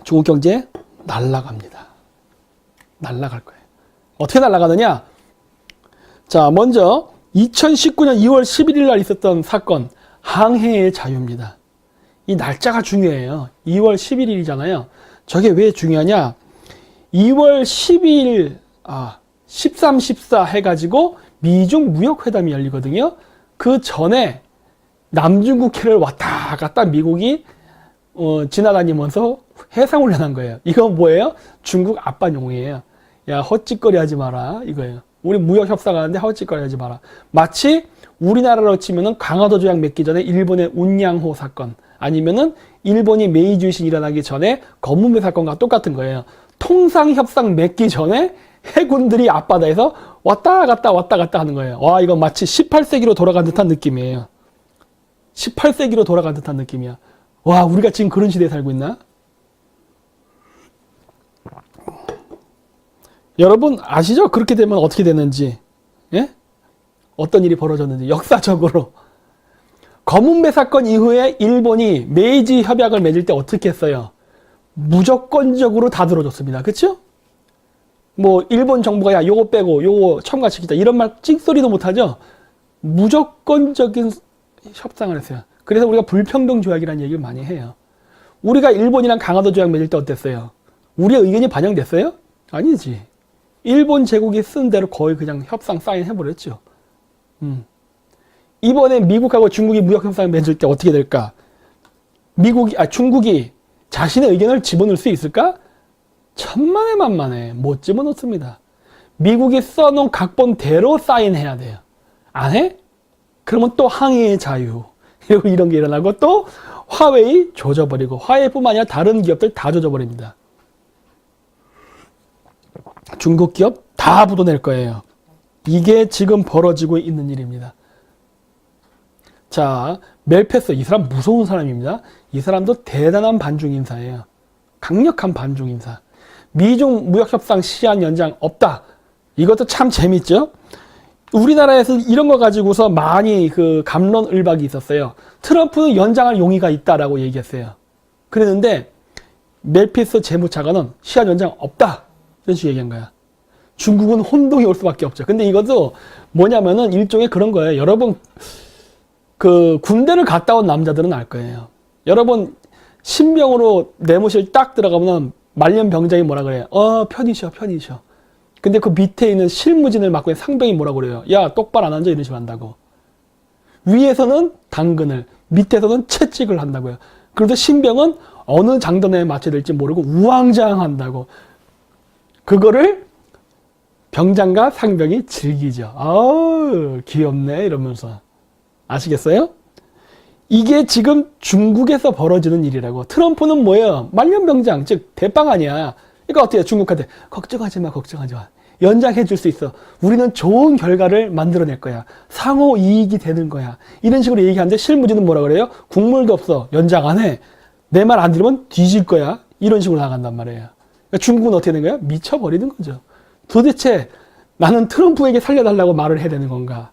중국 경제 날아갑니다. 날아갈 거예요. 어떻게 날아가느냐? 자, 먼저 2019년 2월 11일 날 있었던 사건, 항해의 자유입니다. 이 날짜가 중요해요. 2월 11일이잖아요. 저게 왜 중요하냐? 2월 12일, 13, 14 해가지고 미중 무역회담이 열리거든요. 그 전에 남중국해를 왔다 갔다 미국이 지나다니면서 해상훈련한 거예요. 이건 뭐예요? 중국 압반용이에요. 야, 헛짓거리 하지 마라. 이거예요. 우리 무역협상하는데 헛짓거리 하지 마라. 마치 우리나라로 치면은 강화도 조약 맺기 전에 일본의 운양호 사건, 아니면은 일본이 메이지 유신 일어나기 전에 검문배 사건과 똑같은 거예요. 통상협상 맺기 전에 해군들이 앞바다에서 왔다 갔다 하는 거예요. 와, 이건 마치 18세기로 돌아간 듯한 느낌이에요. 18세기로 돌아간 듯한 느낌이야. 와, 우리가 지금 그런 시대에 살고 있나? 여러분 아시죠? 그렇게 되면 어떻게 되는지. 예? 어떤 일이 벌어졌는지 역사적으로. 검은배 사건 이후에 일본이 메이지 협약을 맺을 때 어떻게 했어요? 무조건적으로 다 들어줬습니다. 그쵸? 뭐 일본 정부가 야 요거 빼고 요거 첨가시키자 이런 말 찍소리도 못하죠? 무조건적인 협상을 했어요. 그래서 우리가 불평등 조약이라는 얘기를 많이 해요. 우리가 일본이랑 강화도 조약 맺을 때 어땠어요? 우리의 의견이 반영됐어요? 아니지. 일본 제국이 쓴 대로 거의 그냥 협상 사인해버렸죠. 이번에 미국하고 중국이 무역협상을 맺을 때 어떻게 될까? 중국이 자신의 의견을 집어넣을 수 있을까? 천만에 만만해. 못 집어넣습니다. 미국이 써놓은 각본대로 사인해야 돼요. 안 해? 그러면 또 항해의 자유. 이런 게 일어나고 또 화웨이 조져버리고 화웨이뿐만 아니라 다른 기업들 다 조져버립니다. 중국 기업 다 부도낼 거예요. 이게 지금 벌어지고 있는 일입니다. 자, 멜페스 이 사람 무서운 사람입니다. 이 사람도 대단한 반중인사예요. 강력한 반중인사. 미중 무역협상 시한 연장 없다. 이것도 참 재밌죠? 우리나라에서 이런 거 가지고서 많이 그 갑론을박이 있었어요. 트럼프는 연장할 용의가 있다라고 얘기했어요. 그랬는데 멜피스 재무차관은 시한 연장 없다. 이런 식으로 얘기한 거야. 중국은 혼동이 올 수밖에 없죠. 근데 이것도 뭐냐면은 일종의 그런 거예요. 여러분 그 군대를 갔다 온 남자들은 알 거예요. 여러분 신병으로 내무실 딱 들어가면 말년 병장이 뭐라 그래요? 편히 쉬어. 근데 그 밑에 있는 실무진을 맡고 있는 상병이 뭐라 그래요? 야, 똑바로 안 앉아 이런 식으로 한다고. 위에서는 당근을, 밑에서는 채찍을 한다고요. 그래도 신병은 어느 장단에 맞춰야 될지 모르고 우왕좌왕한다고. 그거를 병장과 상병이 즐기죠. 아우, 귀엽네 이러면서. 아시겠어요? 이게 지금 중국에서 벌어지는 일이라고. 트럼프는 뭐예요? 말년병장, 즉 대빵 아니야. 그러니까 어때요? 중국한테 걱정하지 마. 연장해 줄 수 있어. 우리는 좋은 결과를 만들어낼 거야. 상호 이익이 되는 거야. 이런 식으로 얘기하는데 실무진은 뭐라 그래요? 국물도 없어. 연장 안 해. 내 말 안 들으면 뒤질 거야. 이런 식으로 나간단 말이에요. 그러니까 중국은 어떻게 된 거야? 미쳐버리는 거죠. 도대체 나는 트럼프에게 살려달라고 말을 해야 되는 건가?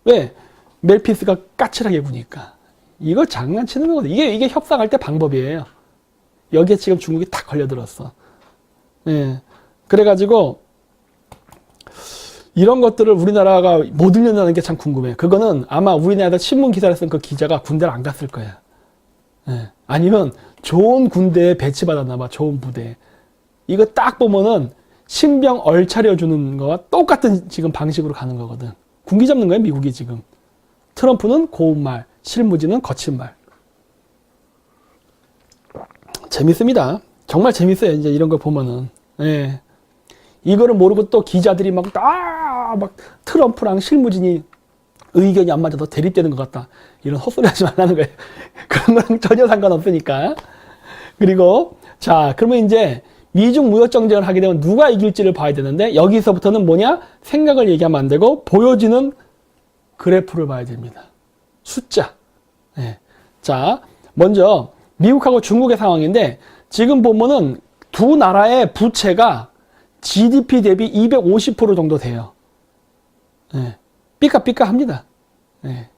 왜? 멜피스가 까칠하게 구니까. 이거 장난치는 거거든. 이게 협상할 때 방법이에요. 여기에 지금 중국이 탁 걸려들었어. 예. 그래가지고 이런 것들을 우리나라가 못 읽는다는 게 참 궁금해요. 그거는 아마 우리나라에서 신문 기사를 쓴 그 기자가 군대를 안 갔을 거야. 예. 아니면 좋은 군대에 배치받았나 봐. 좋은 부대에. 이거 딱 보면은 신병 얼차려주는 거와 똑같은 지금 방식으로 가는 거거든. 군기 잡는 거야, 미국이 지금. 트럼프는 고운 말, 실무진은 거친 말. 재밌습니다. 정말 재밌어요. 이제 이런 거 보면은. 예. 이거를 모르고 또 기자들이 막 트럼프랑 실무진이 의견이 안 맞아서 대립되는 것 같다. 이런 헛소리 하지 말라는 거예요. 그런 거랑 전혀 상관없으니까. 그리고, 자, 그러면 이제 미중 무역 정쟁을 하게 되면 누가 이길지를 봐야 되는데 여기서부터는 뭐냐? 생각을 얘기하면 안 되고 보여지는 그래프를 봐야 됩니다. 숫자. 네. 자, 먼저 미국하고 중국의 상황인데 지금 보면은 두 나라의 부채가 GDP 대비 250% 정도 돼요. 네. 삐까삐까합니다. 네.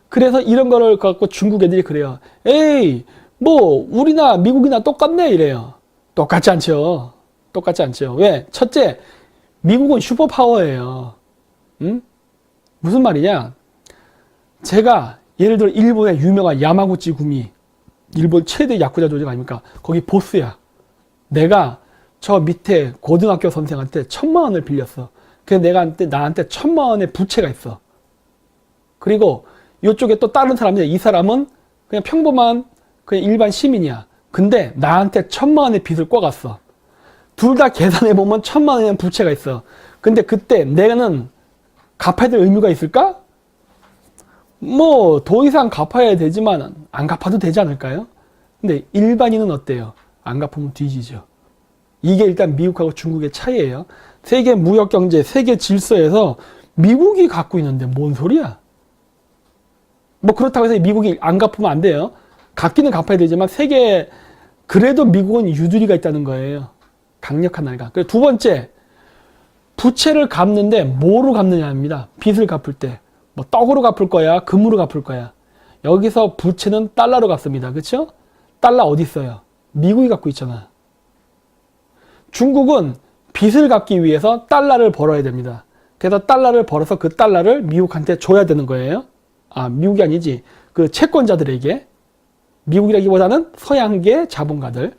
그래서 이런 거를 갖고 중국 애들이 그래요. 에이, 뭐 우리나 미국이나 똑같네 이래요. 똑같지 않죠. 똑같지 않죠. 왜? 첫째, 미국은 슈퍼파워예요. 응? 무슨 말이냐? 제가 예를 들어 일본의 유명한 야마구치 구미, 일본 최대 야쿠자 조직 아닙니까? 거기 보스야. 내가 저 밑에 고등학교 선생한테 1,000만 원을 빌렸어. 그래서 나한테 1,000만 원의 부채가 있어. 그리고 이쪽에 또 다른 사람인데 이 사람은 그냥 평범한 그냥 일반 시민이야. 근데 나한테 1,000만 원의 빚을 꿔갔어. 둘 다 계산해보면 1,000만 원의 부채가 있어. 근데 그때 내가는 갚아야 될 의무가 있을까? 뭐 더 이상 갚아야 되지만 안 갚아도 되지 않을까요? 근데 일반인은 어때요? 안 갚으면 뒤지죠. 이게 일단 미국하고 중국의 차이예요. 세계 무역 경제, 세계 질서에서 미국이 갖고 있는데 뭔 소리야? 뭐 그렇다고 해서 미국이 안 갚으면 안 돼요. 갚기는 갚아야 되지만 그래도 미국은 유두리가 있다는 거예요. 강력한 나라가. 그리고 두 번째, 부채를 갚는데 뭐로 갚느냐입니다. 빚을 갚을 때. 뭐 떡으로 갚을 거야, 금으로 갚을 거야. 여기서 부채는 달러로 갚습니다. 그렇죠? 달러 어디 있어요? 미국이 갖고 있잖아. 중국은 빚을 갚기 위해서 달러를 벌어야 됩니다. 그래서 달러를 벌어서 그 달러를 미국한테 줘야 되는 거예요. 아, 미국이 아니지. 그 채권자들에게. 미국이라기보다는 서양계 자본가들.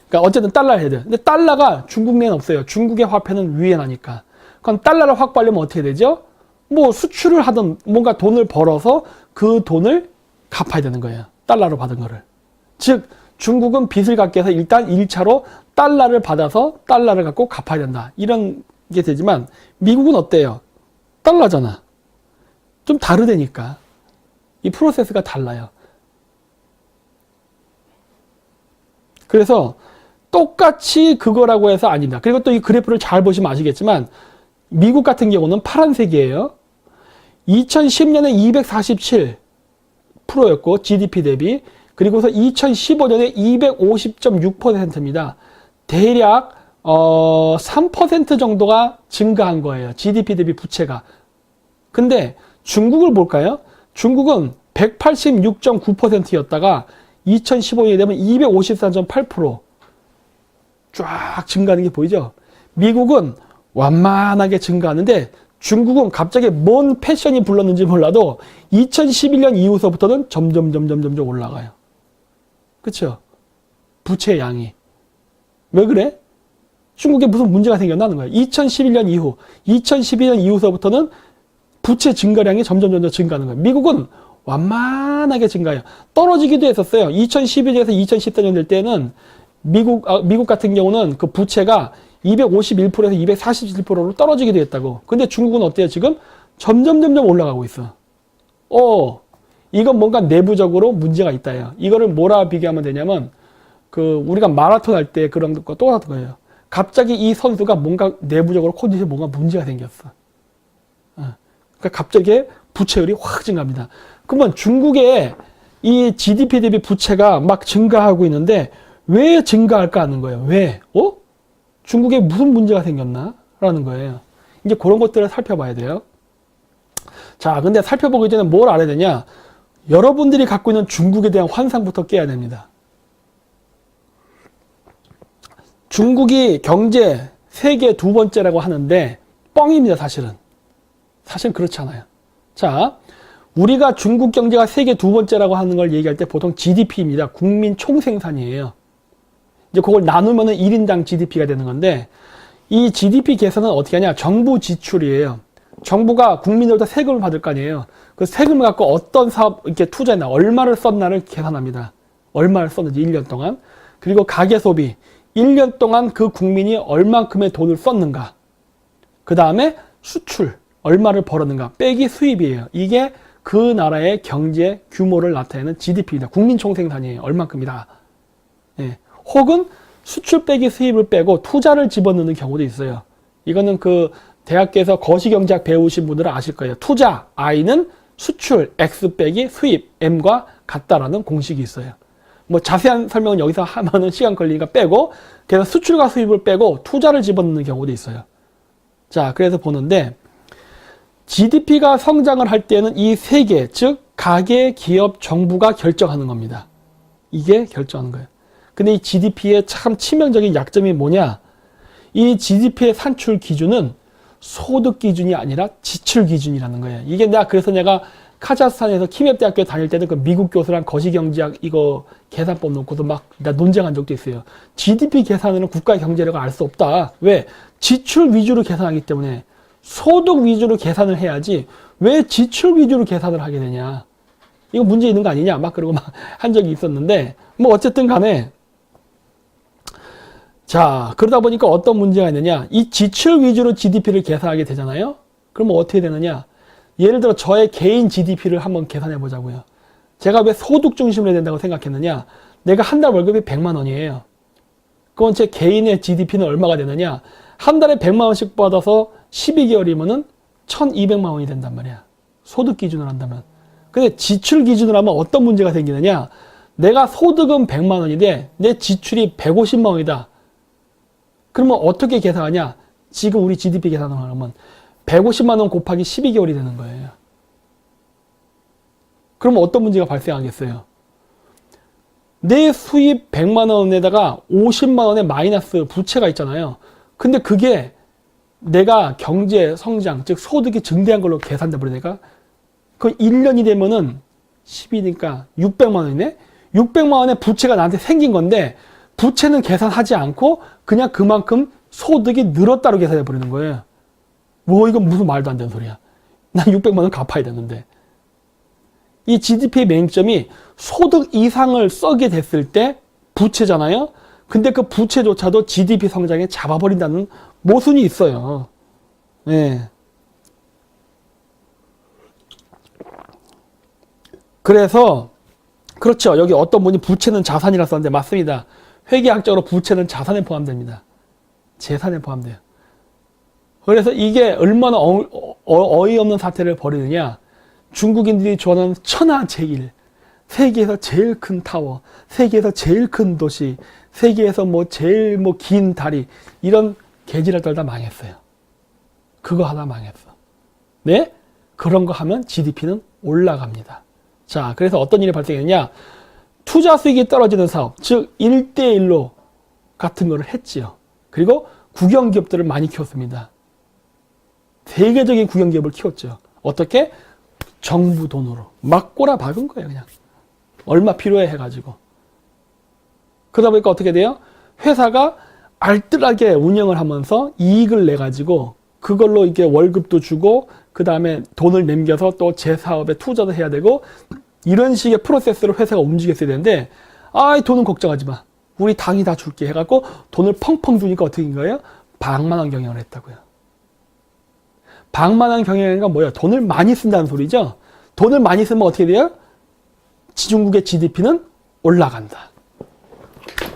그러니까 어쨌든 달러를 해야 돼. 근데 달러가 중국 내는 없어요. 중국의 화폐는 위엔화니까. 그럼 달러를 확보하려면 어떻게 되죠? 뭐 수출을 하든 뭔가 돈을 벌어서 그 돈을 갚아야 되는 거예요. 달러로 받은 거를. 즉 중국은 빚을 갚기 위해서 일단 1차로 달러를 받아서 달러를 갖고 갚아야 된다. 이런 게 되지만 미국은 어때요? 달러잖아. 좀 다르다니까. 이 프로세스가 달라요. 그래서 똑같이 그거라고 해서 아닙니다. 그리고 또 이 그래프를 잘 보시면 아시겠지만 미국 같은 경우는 파란색이에요. 2010년에 247%였고 GDP 대비. 그리고서 2015년에 250.6%입니다. 대략 3% 정도가 증가한 거예요. GDP 대비 부채가. 근데 중국을 볼까요? 중국은 186.9%였다가 2015년이 되면 254.8% 쫙 증가하는 게 보이죠? 미국은 완만하게 증가하는데 중국은 갑자기 뭔 패션이 불렀는지 몰라도 2011년 이후서부터는 점점 올라가요. 그쵸? 부채 양이. 왜 그래? 중국에 무슨 문제가 생겼나는 거예요. 2011년 이후서부터는 부채 증가량이 점점 증가하는 거예요. 미국은 완만하게 증가해요. 떨어지기도 했었어요. 2012년에서 2014년 될 때는 미국 같은 경우는 그 부채가 251%에서 247%로 떨어지기도 했다고. 근데 중국은 어때요? 지금 점점 올라가고 있어. 이건 뭔가 내부적으로 문제가 있다요. 이거를 뭐라 비교하면 되냐면 우리가 마라톤 할 때 그런 것과 똑같은 거예요. 갑자기 이 선수가 뭔가 내부적으로 컨디션에 뭔가 문제가 생겼어. 그러니까 갑자기 부채율이 확 증가합니다. 그러면 중국의 이 GDP 대비 부채가 막 증가하고 있는데 왜 증가할까 하는 거예요. 왜? 중국에 무슨 문제가 생겼나? 라는 거예요. 이제 그런 것들을 살펴봐야 돼요. 자, 근데 살펴보기 전에 뭘 알아야 되냐? 여러분들이 갖고 있는 중국에 대한 환상부터 깨야 됩니다. 중국이 경제 세계 두 번째라고 하는데 뻥입니다, 사실은. 사실은 그렇지 않아요. 자, 우리가 중국 경제가 세계 두 번째라고 하는 걸 얘기할 때 보통 GDP입니다. 국민 총생산이에요. 이제 그걸 나누면은 1인당 GDP가 되는 건데 이 GDP 계산은 어떻게 하냐? 정부 지출이에요. 정부가 국민들부터 세금을 받을 거 아니에요. 그 세금을 갖고 어떤 사업 이렇게 투자했나, 얼마를 썼나를 계산합니다. 얼마를 썼는지 1년 동안. 그리고 가계 소비 1년 동안 그 국민이 얼만큼의 돈을 썼는가. 그 다음에 수출 얼마를 벌었는가 빼기 수입이에요. 이게 그 나라의 경제 규모를 나타내는 GDP입니다. 국민 총생산이에요. 얼만큼이다. 예. 혹은 수출 빼기 수입을 빼고 투자를 집어넣는 경우도 있어요. 이거는 그 대학교에서 거시경제학 배우신 분들은 아실 거예요. 투자 I는 수출 X 빼기 수입 M과 같다라는 공식이 있어요. 뭐 자세한 설명은 여기서 하면은 시간 걸리니까 빼고, 그래서 수출과 수입을 빼고 투자를 집어넣는 경우도 있어요. 자, 그래서 보는데 GDP가 성장을 할 때는 이 세 개, 즉 가계, 기업, 정부가 결정하는 겁니다. 이게 결정하는 거예요. 근데 이 GDP의 참 치명적인 약점이 뭐냐? 이 GDP의 산출 기준은 소득 기준이 아니라 지출 기준이라는 거예요. 이게 그래서 내가 카자흐스탄에서 키메프 대학교에 다닐 때는 그 미국 교수랑 거시경제학 이거 계산법 놓고도 막 논쟁한 적도 있어요. GDP 계산으로는 국가의 경제력을 알 수 없다. 왜? 지출 위주로 계산하기 때문에 소득 위주로 계산을 해야지 왜 지출 위주로 계산을 하게 되냐. 이거 문제 있는 거 아니냐. 막 그러고 막 한 적이 있었는데 뭐 어쨌든 간에 자, 그러다 보니까 어떤 문제가 있느냐. 이 지출 위주로 GDP를 계산하게 되잖아요. 그러면 어떻게 되느냐. 예를 들어 저의 개인 GDP를 한번 계산해 보자고요. 제가 왜 소득 중심으로 해야 된다고 생각했느냐. 내가 한 달 월급이 100만 원이에요. 그건 제 개인의 GDP는 얼마가 되느냐. 한 달에 100만 원씩 받아서 12개월이면은 1200만 원이 된단 말이야. 소득 기준으로 한다면. 근데 지출 기준으로 하면 어떤 문제가 생기느냐. 내가 소득은 100만 원인데 내 지출이 150만 원이다. 그러면 어떻게 계산하냐? 지금 우리 GDP 계산을 하면 150만 원 곱하기 12개월이 되는 거예요. 그러면 어떤 문제가 발생하겠어요? 내 수입 100만 원에다가 50만 원의 마이너스 부채가 있잖아요. 근데 그게 내가 경제 성장, 즉 소득이 증대한 걸로 계산돼 버리니까 그 1년이 되면은 10이니까 600만 원이네? 600만 원의 부채가 나한테 생긴 건데 부채는 계산하지 않고 그냥 그만큼 소득이 늘었다고 계산해 버리는 거예요. 뭐 이건 무슨 말도 안 되는 소리야. 난 600만 원 갚아야 되는데. 이 GDP의 맹점이 소득 이상을 써게 됐을 때 부채잖아요. 근데 그 부채조차도 GDP 성장에 잡아버린다는 모순이 있어요. 네. 그래서 그렇죠. 여기 어떤 분이 부채는 자산이라 썼는데 맞습니다. 회계학적으로 부채는 자산에 포함됩니다. 재산에 포함돼요. 그래서 이게 얼마나 어이없는 사태를 벌이느냐. 중국인들이 좋아하는 천하제일, 세계에서 제일 큰 타워, 세계에서 제일 큰 도시, 세계에서 제일 긴 다리, 이런 개지를 떨다 망했어요. 그거 하나 망했어. 네? 그런 거 하면 GDP는 올라갑니다. 자, 그래서 어떤 일이 발생했냐. 투자 수익이 떨어지는 사업, 즉 1대1로 같은 거를 했지요. 그리고 국영기업들을 많이 키웠습니다. 세계적인 국영기업을 키웠죠. 어떻게? 정부 돈으로 막 꼬라박은 거예요. 그냥 얼마 필요해 해가지고. 그러다 보니까 어떻게 돼요? 회사가 알뜰하게 운영을 하면서 이익을 내가지고 그걸로 이렇게 월급도 주고 그 다음에 돈을 남겨서 또 제 사업에 투자도 해야 되고 이런 식의 프로세스로 회사가 움직였어야 되는데 이 돈은 걱정하지 마. 우리 당이 다 줄게 해갖고 돈을 펑펑 주니까 어떻게 된 거예요? 방만한 경영을 했다고요. 방만한 경영이가 뭐야? 돈을 많이 쓴다는 소리죠. 돈을 많이 쓰면 어떻게 돼요? 중국의 GDP는 올라간다.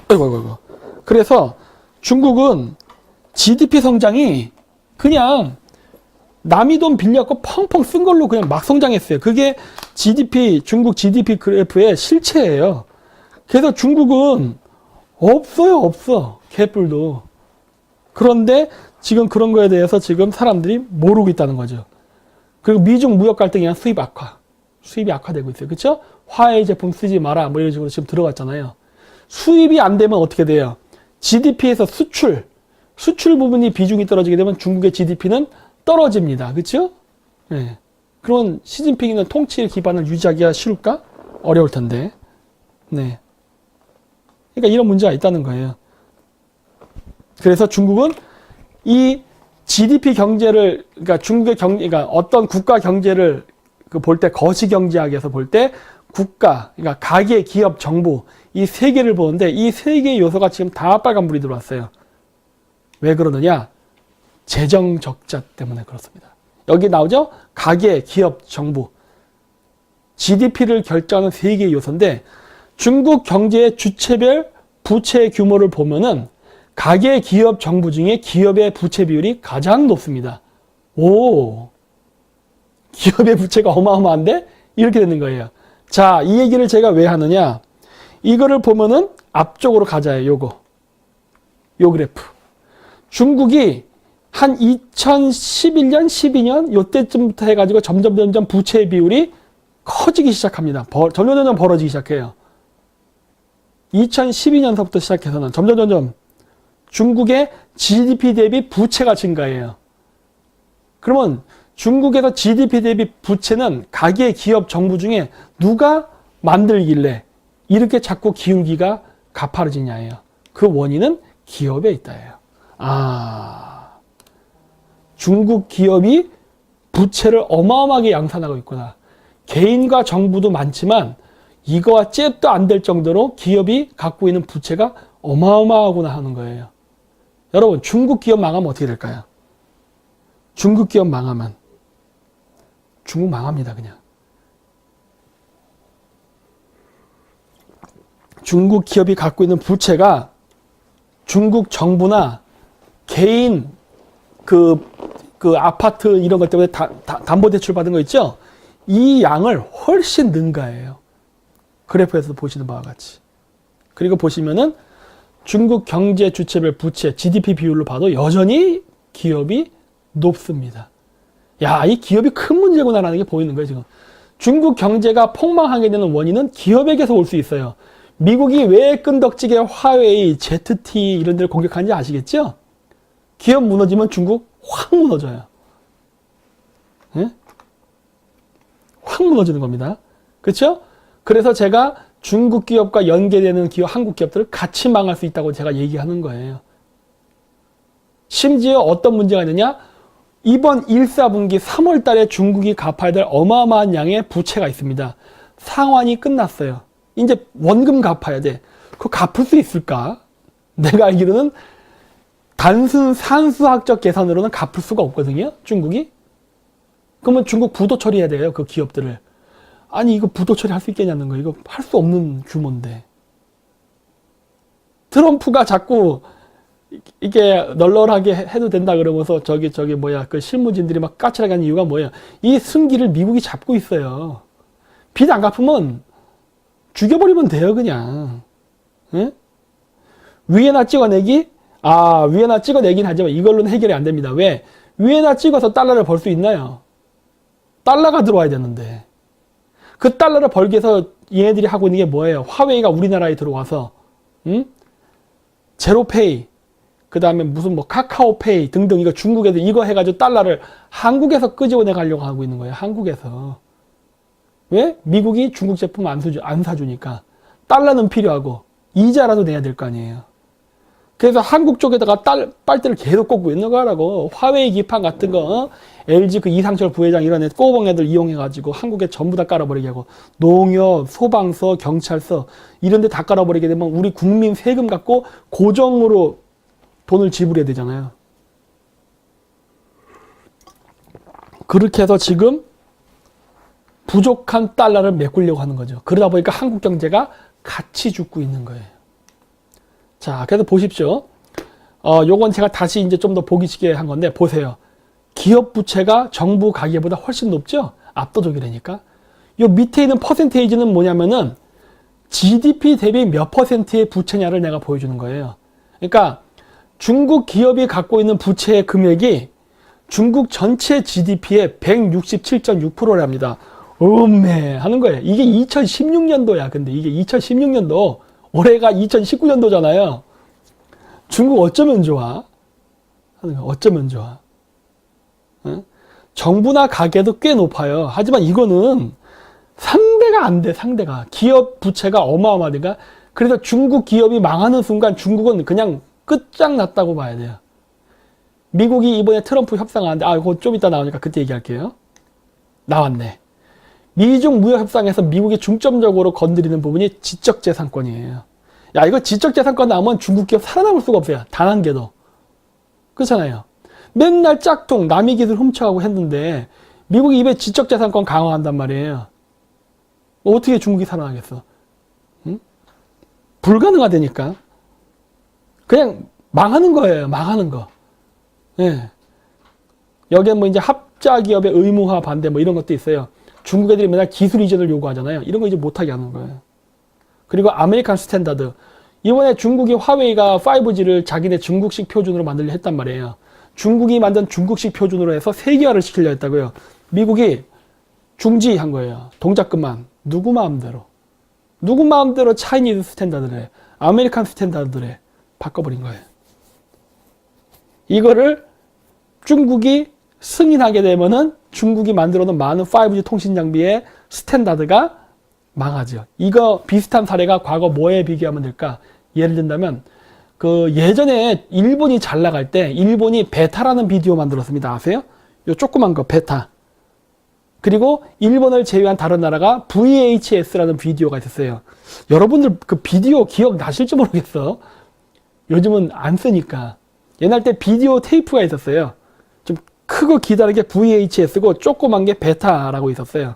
아이고. 그래서 중국은 GDP 성장이 그냥 남이 돈 빌려갖고 펑펑 쓴 걸로 그냥 막 성장했어요. 그게 중국 GDP 그래프의 실체예요. 그래서 중국은 없어. 개뿔도. 그런데 지금 그런 거에 대해서 지금 사람들이 모르고 있다는 거죠. 그리고 미중 무역 갈등이랑 수입이 악화되고 있어요. 그렇죠? 화해 제품 쓰지 마라. 이런 식으로 지금 들어갔잖아요. 수입이 안 되면 어떻게 돼요? GDP에서 수출 부분이 비중이 떨어지게 되면 중국의 GDP는 떨어집니다. 그렇죠? 네. 그런 시진핑이는 통치의 기반을 유지하기가 쉬울까? 어려울 텐데. 네. 그러니까 이런 문제가 있다는 거예요. 그래서 중국은 이 GDP 경제를, 그러니까 중국의 그러니까 어떤 국가 경제를 볼 때, 거시경제학에서 볼 때 국가, 그러니까 가계, 기업, 정부, 이 세 개를 보는데 이 세 개의 요소가 지금 다 빨간불이 들어왔어요. 왜 그러느냐? 재정 적자 때문에 그렇습니다. 여기 나오죠? 가계, 기업, 정부. GDP를 결정하는 세 개의 요소인데 중국 경제의 주체별 부채 규모를 보면은 가계, 기업, 정부 중에 기업의 부채 비율이 가장 높습니다. 오, 기업의 부채가 어마어마한데? 이렇게 되는 거예요. 자, 이 얘기를 제가 왜 하느냐? 이거를 보면은 앞쪽으로 가자요. 요 그래프. 중국이 한 2011년, 12년 요때쯤부터 해가지고 점점 부채 비율이 커지기 시작합니다. 점점 벌어지기 시작해요. 2012년서부터 시작해서는 점점 중국의 GDP 대비 부채가 증가해요. 그러면 중국에서 GDP 대비 부채는 가계, 기업, 정부 중에 누가 만들길래 이렇게 자꾸 기울기가 가파르지냐예요. 그 원인은 기업에 있다예요. 중국 기업이 부채를 어마어마하게 양산하고 있구나. 개인과 정부도 많지만 이거와 잽도 안 될 정도로 기업이 갖고 있는 부채가 어마어마하구나 하는 거예요. 여러분, 중국 기업 망하면 어떻게 될까요? 중국 기업 망하면 중국 망합니다, 그냥. 중국 기업이 갖고 있는 부채가 중국 정부나 개인 그 아파트 이런 것 때문에 담보대출 받은 거 있죠? 이 양을 훨씬 능가해요. 그래프에서 보시는 바와 같이. 그리고 보시면은 중국 경제 주체별 부채, GDP 비율로 봐도 여전히 기업이 높습니다. 야, 이 기업이 큰 문제구나라는 게 보이는 거예요, 지금. 중국 경제가 폭망하게 되는 원인은 기업에게서 올 수 있어요. 미국이 왜 끈덕지게 화웨이, ZT 이런 데를 공격하는지 아시겠죠? 기업 무너지면 중국 확 무너져요. 네? 확 무너지는 겁니다. 그렇죠? 그래서 제가 중국 기업과 연계되는 기업, 한국 기업들을 같이 망할 수 있다고 제가 얘기하는 거예요. 심지어 어떤 문제가 있느냐? 이번 1사분기 3월 달에 중국이 갚아야 될 어마어마한 양의 부채가 있습니다. 상환이 끝났어요. 이제 원금 갚아야 돼. 그거 갚을 수 있을까? 내가 알기로는 단순 산수학적 계산으로는 갚을 수가 없거든요, 중국이. 그러면 중국 부도 처리해야 돼요, 그 기업들을. 아니, 이거 부도 처리할 수 있겠냐는 거예요. 이거 할 수 없는 규모인데. 트럼프가 자꾸 이게 널널하게 해도 된다 그러면서 그 실무진들이 막 까칠하게 하는 이유가 뭐예요? 이 승기를 미국이 잡고 있어요. 빚 안 갚으면 죽여버리면 돼요, 그냥. 예? 위에나 찍어내기? 위에나 찍어내긴 하지만 이걸로는 해결이 안 됩니다. 왜? 위에나 찍어서 달러를 벌 수 있나요? 달러가 들어와야 되는데. 그 달러를 벌기 위해서 얘네들이 하고 있는 게 뭐예요? 화웨이가 우리나라에 들어와서, 제로페이, 그 다음에 무슨 카카오페이 등등 이거 중국에서 이거 해가지고 달러를 한국에서 끄집어내 가려고 하고 있는 거예요. 한국에서. 왜? 미국이 중국 제품 안 사주니까. 달러는 필요하고 이자라도 내야 될 거 아니에요. 그래서 한국 쪽에다가 빨대를 계속 꽂고 있는 거라고. 화웨이 기판 같은 거, LG 그 이상철 부회장 이런 애 꼬봉 애들 이용해가지고 한국에 전부 다 깔아버리게 하고, 농협, 소방서, 경찰서 이런 데 다 깔아버리게 되면 우리 국민 세금 갖고 고정으로 돈을 지불해야 되잖아요. 그렇게 해서 지금 부족한 달러를 메꾸려고 하는 거죠. 그러다 보니까 한국 경제가 같이 죽고 있는 거예요. 자, 그래서 보십시오. 요건 제가 다시 이제 좀 더 보기 쉽게 한 건데, 보세요. 기업 부채가 정부 가계보다 훨씬 높죠? 압도적이라니까. 요 밑에 있는 퍼센테이지는 뭐냐면은 GDP 대비 몇 퍼센트의 부채냐를 내가 보여주는 거예요. 그러니까 중국 기업이 갖고 있는 부채의 금액이 중국 전체 GDP의 167.6%랍니다. 음메 하는 거예요. 이게 2016년도야. 근데 이게 2016년도, 올해가 2019년도잖아요. 중국 어쩌면 좋아? 하는 거야. 어쩌면 좋아? 응? 정부나 가계도 꽤 높아요. 하지만 이거는 상대가 안 돼, 상대가. 기업 부채가 어마어마하니까. 그래서 중국 기업이 망하는 순간 중국은 그냥 끝장났다고 봐야 돼요. 미국이 이번에 트럼프 협상하는데, 그거 좀 이따 나오니까 그때 얘기할게요. 나왔네. 미중 무역 협상에서 미국이 중점적으로 건드리는 부분이 지적재산권이에요. 야, 이거 지적재산권 나오면 중국 기업 살아남을 수가 없어요. 단 한 개도. 그렇잖아요. 맨날 짝퉁, 남의 기술 훔쳐가고 했는데 미국이 입에 지적재산권 강화한단 말이에요. 어떻게 중국이 살아나겠어? 응? 불가능하다니까. 그냥 망하는 거예요. 망하는 거. 예. 여기에 뭐 이제 합자 기업의 의무화 반대 뭐 이런 것도 있어요. 중국 애들이 맨날 기술 이전을 요구하잖아요. 이런 거 이제 못하게 하는 거예요. 그리고 아메리칸 스탠다드. 이번에 중국이 화웨이가 5G를 자기네 중국식 표준으로 만들려 했단 말이에요. 중국이 만든 중국식 표준으로 해서 세계화를 시키려 했다고요. 미국이 중지한 거예요. 동작 그만. 누구 마음대로 차이니즈 스탠다드를 해. 아메리칸 스탠다드에 바꿔버린 거예요. 이거를 중국이 승인하게 되면은 중국이 만들어 놓은 많은 5G 통신 장비의 스탠다드가 망하죠. 이거 비슷한 사례가 과거 뭐에 비교하면 될까? 예를 든다면 그 예전에 일본이 잘 나갈 때 일본이 베타라는 비디오 만들었습니다. 아세요? 요 조그만 거 베타. 그리고 일본을 제외한 다른 나라가 VHS라는 비디오가 있었어요. 여러분들 그 비디오 기억나실지 모르겠어. 요즘은 안 쓰니까. 옛날 때 비디오 테이프가 있었어요. 좀 크고 기다랗게 VHS고 조그만 게 베타라고 있었어요.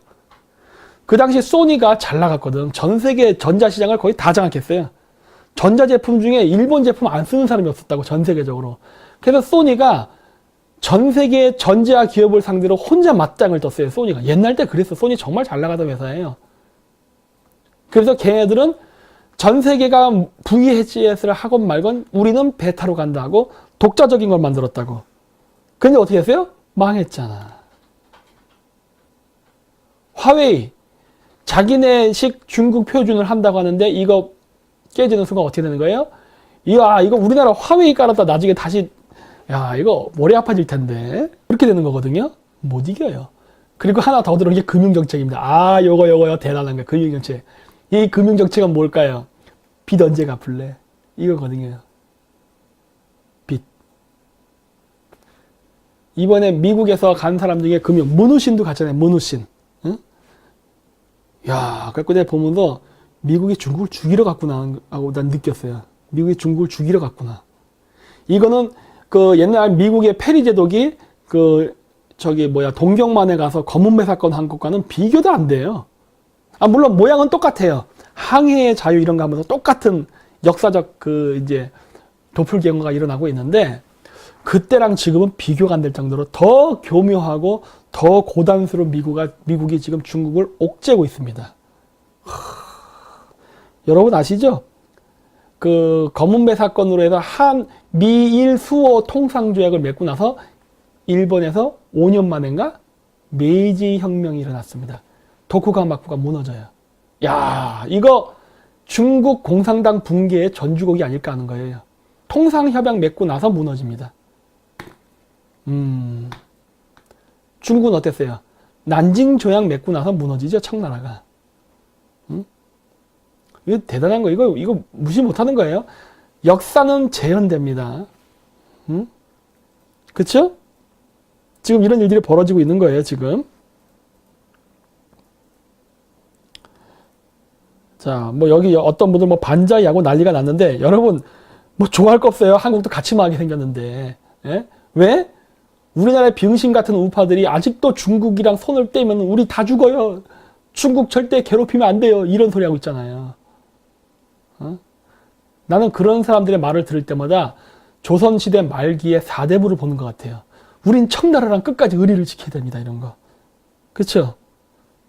그 당시 소니가 잘 나갔거든. 전 세계 전자시장을 거의 다 장악했어요. 전자제품 중에 일본 제품 안 쓰는 사람이 없었다고, 전 세계적으로. 그래서 소니가 전 세계 전자 기업을 상대로 혼자 맞짱을 떴어요, 소니가. 옛날 때 그랬어. 소니 정말 잘 나가던 회사예요. 그래서 걔네들은 전 세계가 VHS를 하건 말건 우리는 베타로 간다고 독자적인 걸 만들었다고. 근데 어떻게 했어요? 망했잖아. 화웨이. 자기네식 중국 표준을 한다고 하는데 이거 깨지는 순간 어떻게 되는 거예요? 이야, 이거 우리나라 화웨이 깔았다 나중에 다시, 야, 이거 머리 아파질 텐데. 그렇게 되는 거거든요. 못 이겨요. 그리고 하나 더 들어온 게 금융정책입니다. 아, 요거 대단한 거예요. 금융정책. 이 금융정책은 뭘까요? 빚 언제 갚을래? 이거거든요. 빚. 이번에 미국에서 간 사람 중에 문우신도 갔잖아요. 문우신. 응? 야, 그래서 내가 보면서 미국이 중국을 죽이러 갔구나 하고 난 느꼈어요. 미국이 중국을 죽이러 갔구나. 이거는 그 옛날 미국의 페리 제독이 동경만에 가서 검은배 사건 한 것과는 비교도 안 돼요. 아, 물론 모양은 똑같아요. 항해의 자유 이런 거 하면서 똑같은 역사적 도플갱어가 일어나고 있는데, 그때랑 지금은 비교가 안 될 정도로 더 교묘하고 더 고단수로 미국이 지금 중국을 옥죄고 있습니다. 여러분 아시죠? 그 검은배 사건으로 해서 미일 수호 통상조약을 맺고 나서 일본에서 5년 만인가 메이지 혁명이 일어났습니다. 도쿠가마쿠가 무너져요. 야, 이거 중국 공산당 붕괴의 전주곡이 아닐까 하는 거예요. 통상협약 맺고 나서 무너집니다. 중국은 어땠어요? 난징 조약 맺고 나서 무너지죠, 청나라가. 이거 대단한 거, 이거 무시 못하는 거예요. 역사는 재현됩니다. 그쵸? 지금 이런 일들이 벌어지고 있는 거예요, 지금. 자, 여기 어떤 분들 반자이하고 난리가 났는데, 여러분, 좋아할 거 없어요. 한국도 같이 망하게 생겼는데. 예? 왜? 우리나라의 병신 같은 우파들이 아직도 중국이랑 손을 떼면 우리 다 죽어요. 중국 절대 괴롭히면 안 돼요. 이런 소리 하고 있잖아요. 나는 그런 사람들의 말을 들을 때마다 조선시대 말기의 사대부를 보는 것 같아요. 우린 청나라랑 끝까지 의리를 지켜야 됩니다. 이런 거. 그쵸?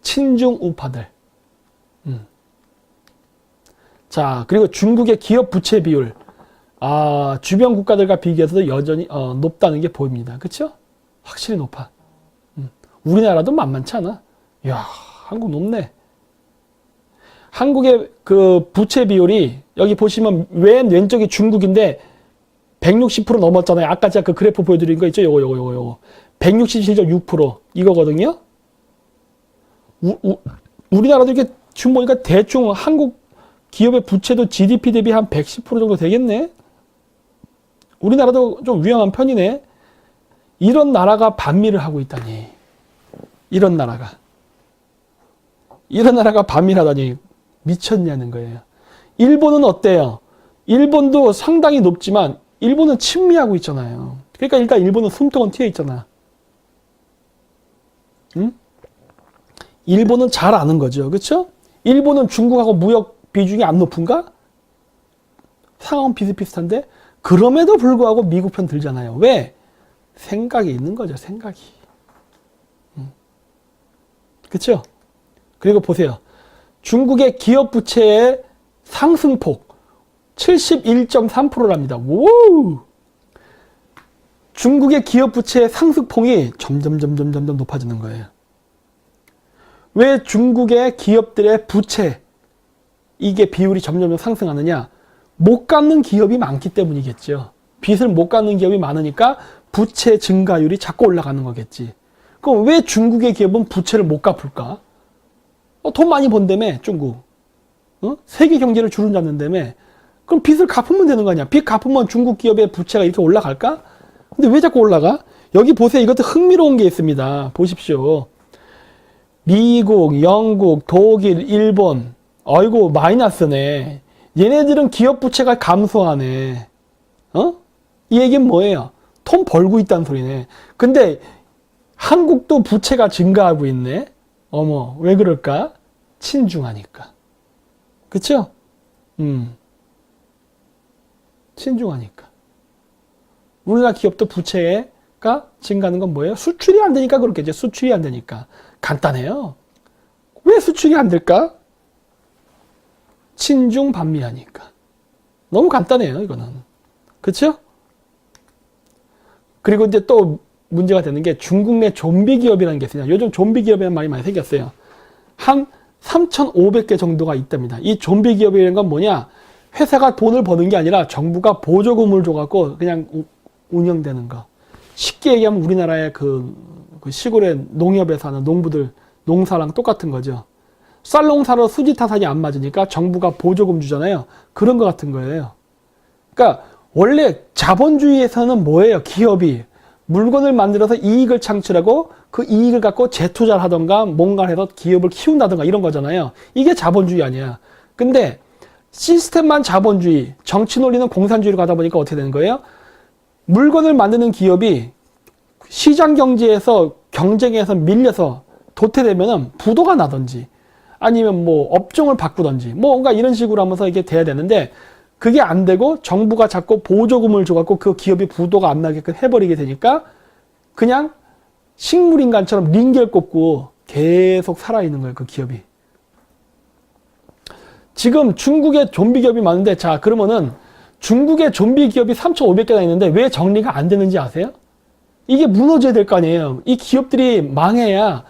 친중 우파들. 자, 그리고 중국의 기업 부채 비율. 아, 주변 국가들과 비교해서도 여전히 높다는 게 보입니다. 그쵸? 확실히 높아. 우리나라도 만만치 않아. 이야, 한국 높네. 한국의 그 부채 비율이 여기 보시면 왼쪽이 중국인데 160% 넘었잖아요. 아까 제가 그 그래프 보여드린 거 있죠? 요거. 167.6% 이거거든요. 우리나라도 이렇게 지금 보니까 대충 한국 기업의 부채도 GDP 대비 한 110% 정도 되겠네. 우리나라도 좀 위험한 편이네. 이런 나라가 반미를 하고 있다니. 이런 나라가 반미하다니 미쳤냐는 거예요. 일본은 어때요? 일본도 상당히 높지만 일본은 친미하고 있잖아요. 그러니까 일단 일본은 숨통은 튀어 있잖아. 응? 일본은 잘 아는 거죠. 그렇죠? 일본은 중국하고 무역 비중이 안 높은가? 상황은 비슷비슷한데 그럼에도 불구하고 미국 편 들잖아요. 왜? 생각이 있는 거죠. 생각이. 그렇죠? 그리고 보세요. 중국의 기업 부채의 상승폭 71.3%랍니다. 오! 중국의 기업 부채의 상승폭이 점점 높아지는 거예요. 왜 중국의 기업들의 부채 이게 비율이 점점 상승하느냐? 못 갚는 기업이 많기 때문이겠죠. 빚을 못 갚는 기업이 많으니까 부채 증가율이 자꾸 올라가는 거겠지. 그럼 왜 중국의 기업은 부채를 못 갚을까? 돈 많이 번다며, 중국. 세계 경제를 주름잡는다며. 그럼 빚을 갚으면 되는 거 아니야. 빚 갚으면 중국 기업의 부채가 이렇게 올라갈까? 근데 왜 자꾸 올라가? 여기 보세요. 이것도 흥미로운 게 있습니다. 보십시오. 미국, 영국, 독일, 일본. 아이고, 마이너스네. 얘네들은 기업 부채가 감소하네. 이 얘기는 뭐예요? 돈 벌고 있다는 소리네. 근데 한국도 부채가 증가하고 있네. 어머, 왜 그럴까? 친중하니까. 그쵸? 친중하니까. 우리나라 기업도 부채가 증가하는 건 뭐예요? 수출이 안 되니까 그렇겠죠. 수출이 안 되니까. 간단해요. 왜 수출이 안 될까? 친중 반미하니까. 너무 간단해요, 이거는. 그쵸? 그리고 이제 또 문제가 되는 게 중국 내 좀비 기업이라는 게 있어요. 요즘 좀비 기업이라는 말이 많이 생겼어요. 한 3,500개 정도가 있답니다. 이 좀비 기업이라는 건 뭐냐? 회사가 돈을 버는 게 아니라 정부가 보조금을 줘갖고 그냥 운영되는 거. 쉽게 얘기하면 우리나라의 그 시골의 농협에 사는 농부들, 농사랑 똑같은 거죠. 쌀 농사로 수지 타산이 안 맞으니까 정부가 보조금 주잖아요. 그런 거 같은 거예요. 그러니까 원래 자본주의에서는 뭐예요? 기업이 물건을 만들어서 이익을 창출하고 그 이익을 갖고 재투자를 하던가 뭔가를 해서 기업을 키운다던가 이런 거잖아요. 이게 자본주의 아니야. 근데 시스템만 자본주의, 정치 논리는 공산주의로 가다 보니까 어떻게 되는 거예요? 물건을 만드는 기업이 시장 경제에서 경쟁에서 밀려서 도태되면은 부도가 나든지 아니면 뭐 업종을 바꾸든지 뭔가 이런 식으로 하면서 이게 돼야 되는데 그게 안 되고 정부가 자꾸 보조금을 줘갖고 그 기업이 부도가 안 나게끔 해버리게 되니까 그냥 식물인간처럼 링겔 꽂고 계속 살아있는 거예요, 그 기업이. 지금 중국에 좀비 기업이 많은데 자 그러면은 중국의 좀비 기업이 3,500개나 있는데 왜 정리가 안 되는지 아세요? 이게 무너져야 될 거 아니에요. 이 기업들이 망해야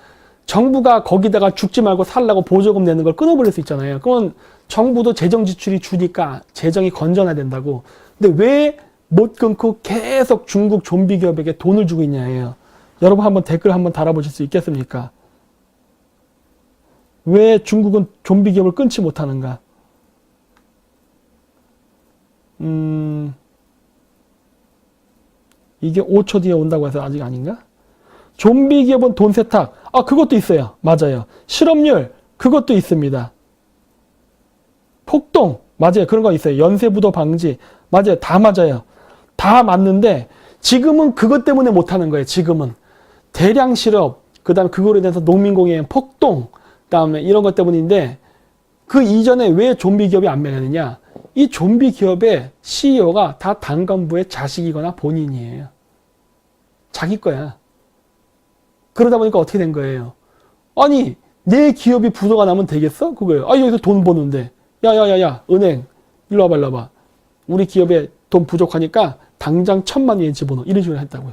정부가 거기다가 죽지 말고 살라고 보조금 내는 걸 끊어버릴 수 있잖아요. 그러면 정부도 재정 지출이 주니까 재정이 건전해야 된다고. 근데 왜 못 끊고 계속 중국 좀비 기업에게 돈을 주고 있냐예요. 여러분 한번 댓글 한번 달아보실 수 있겠습니까? 왜 중국은 좀비 기업을 끊지 못하는가? 이게 5초 뒤에 온다고 해서 아직 아닌가? 좀비 기업은 돈 세탁. 아, 그것도 있어요. 맞아요. 실업률. 그것도 있습니다. 폭동. 맞아요. 그런 거 있어요. 연쇄부도 방지. 맞아요. 다 맞아요. 다 맞는데 지금은 그것 때문에 못하는 거예요. 지금은. 대량 실업. 그 다음에 그거로 인해서 농민공해행 폭동. 그 다음에 이런 것 때문인데 그 이전에 왜 좀비 기업이 안 망했느냐? 이 좀비 기업의 CEO가 다 당간부의 자식이거나 본인이에요. 자기 거야. 그러다 보니까 어떻게 된 거예요? 아니, 내 기업이 부도가 나면 되겠어? 그거예요. 아, 여기서 돈 버는데. 야, 은행. 일로 와봐, 일로 와봐. 우리 기업에 돈 부족하니까 당장 1,000만 원 집어넣어. 이런 식으로 했다고요.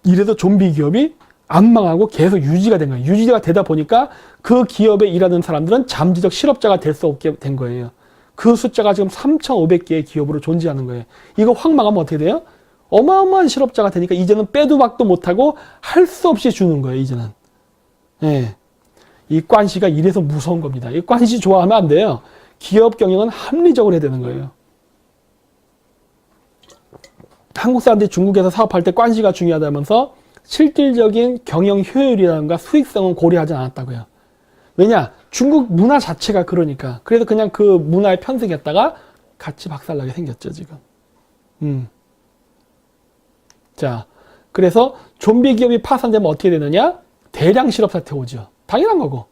이래서 좀비 기업이 안 망하고 계속 유지가 된 거예요. 유지가 되다 보니까 그 기업에 일하는 사람들은 잠재적 실업자가 될 수 없게 된 거예요. 그 숫자가 지금 3,500개의 기업으로 존재하는 거예요. 이거 확 망하면 어떻게 돼요? 어마어마한 실업자가 되니까 이제는 빼도 박도 못하고 할 수 없이 주는 거예요, 이제는. 예. 이 관시가 이래서 무서운 겁니다. 이 관시 좋아하면 안 돼요. 기업 경영은 합리적으로 해야 되는 거예요. 한국 사람들이 중국에서 사업할 때 관시가 중요하다면서 실질적인 경영 효율이라든가 수익성은 고려하지 않았다고요. 왜냐? 중국 문화 자체가 그러니까. 그래서 그냥 그 문화에 편승했다가 같이 박살나게 생겼죠, 지금. 자, 그래서 좀비 기업이 파산되면 어떻게 되느냐? 대량 실업 사태 오죠. 당연한 거고.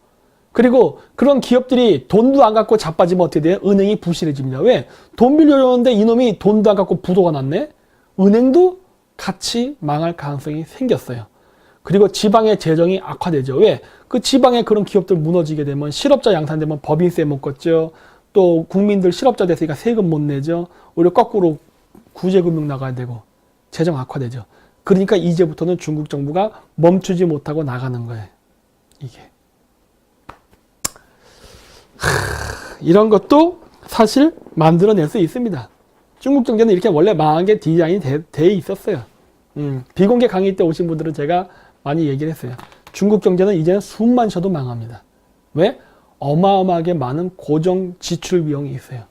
그리고 그런 기업들이 돈도 안 갖고 자빠지면 어떻게 돼요? 은행이 부실해집니다. 왜? 돈 빌려줬는데 이놈이 돈도 안 갖고 부도가 났네? 은행도 같이 망할 가능성이 생겼어요. 그리고 지방의 재정이 악화되죠. 왜? 그 지방에 그런 기업들 무너지게 되면 실업자 양산되면 법인세 못 걷죠. 또 국민들 실업자 됐으니까 세금 못 내죠. 오히려 거꾸로 구제금융 나가야 되고 재정 악화되죠. 그러니까 이제부터는 중국 정부가 멈추지 못하고 나가는 거예요. 이게. 이런 것도 사실 만들어낼 수 있습니다. 중국 경제는 이렇게 원래 망한 게 디자인이 돼 있었어요. 비공개 강의 때 오신 분들은 제가 많이 얘기를 했어요. 중국 경제는 이제는 숨만 쉬어도 망합니다. 왜? 어마어마하게 많은 고정 지출 비용이 있어요.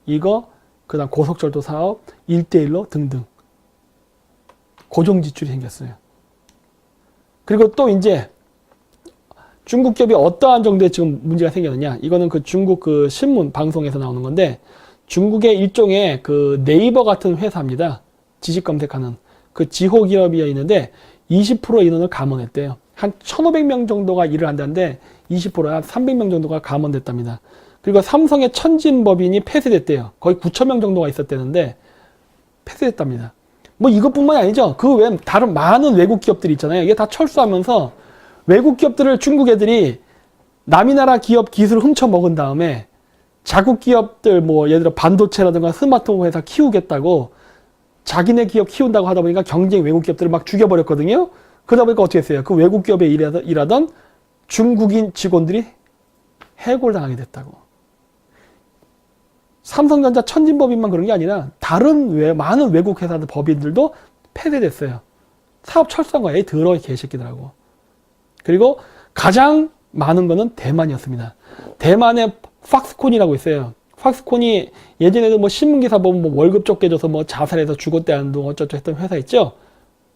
이거, 그 다음 고속철도 사업, 1대1로 등등. 고정 지출이 생겼어요. 그리고 또 이제 중국 기업이 어떠한 정도의 지금 문제가 생겼느냐. 이거는 그 중국 그 신문 방송에서 나오는 건데, 중국의 일종의 그 네이버 같은 회사입니다. 지식 검색하는 그 지호 기업이 있는데 20% 인원을 감원했대요. 한 1,500명 정도가 일을 한다는데 20%, 한 300명 정도가 감원됐답니다. 그리고 삼성의 천진법인이 폐쇄됐대요. 거의 9,000명 정도가 있었대는데 폐쇄됐답니다. 뭐 이것뿐만이 아니죠. 그 외에 다른 많은 외국 기업들이 있잖아요. 이게 다 철수하면서 외국 기업들을 중국 애들이 남이 나라 기업 기술을 훔쳐 먹은 다음에 자국 기업들 뭐 예를 들어 반도체라든가 스마트폰 회사 키우겠다고 자기네 기업 키운다고 하다 보니까 경쟁 외국 기업들을 막 죽여버렸거든요. 그러다 보니까 어떻게 했어요? 그 외국 기업에 일하던 중국인 직원들이 해고당하게 됐다고. 삼성전자 천진법인만 그런 게 아니라 다른 많은 외국 회사들 법인들도 폐쇄됐어요. 사업 철수한 거예요. 더러워 개새끼들하고. 그리고 가장 많은 거는 대만이었습니다. 대만의 팍스콘이라고 있어요. 팍스콘이 예전에도 뭐 신문기사 보면 뭐 월급 쫓겨져서 뭐 자살해서 죽었다는 둥 어쩌고 했던 회사 있죠?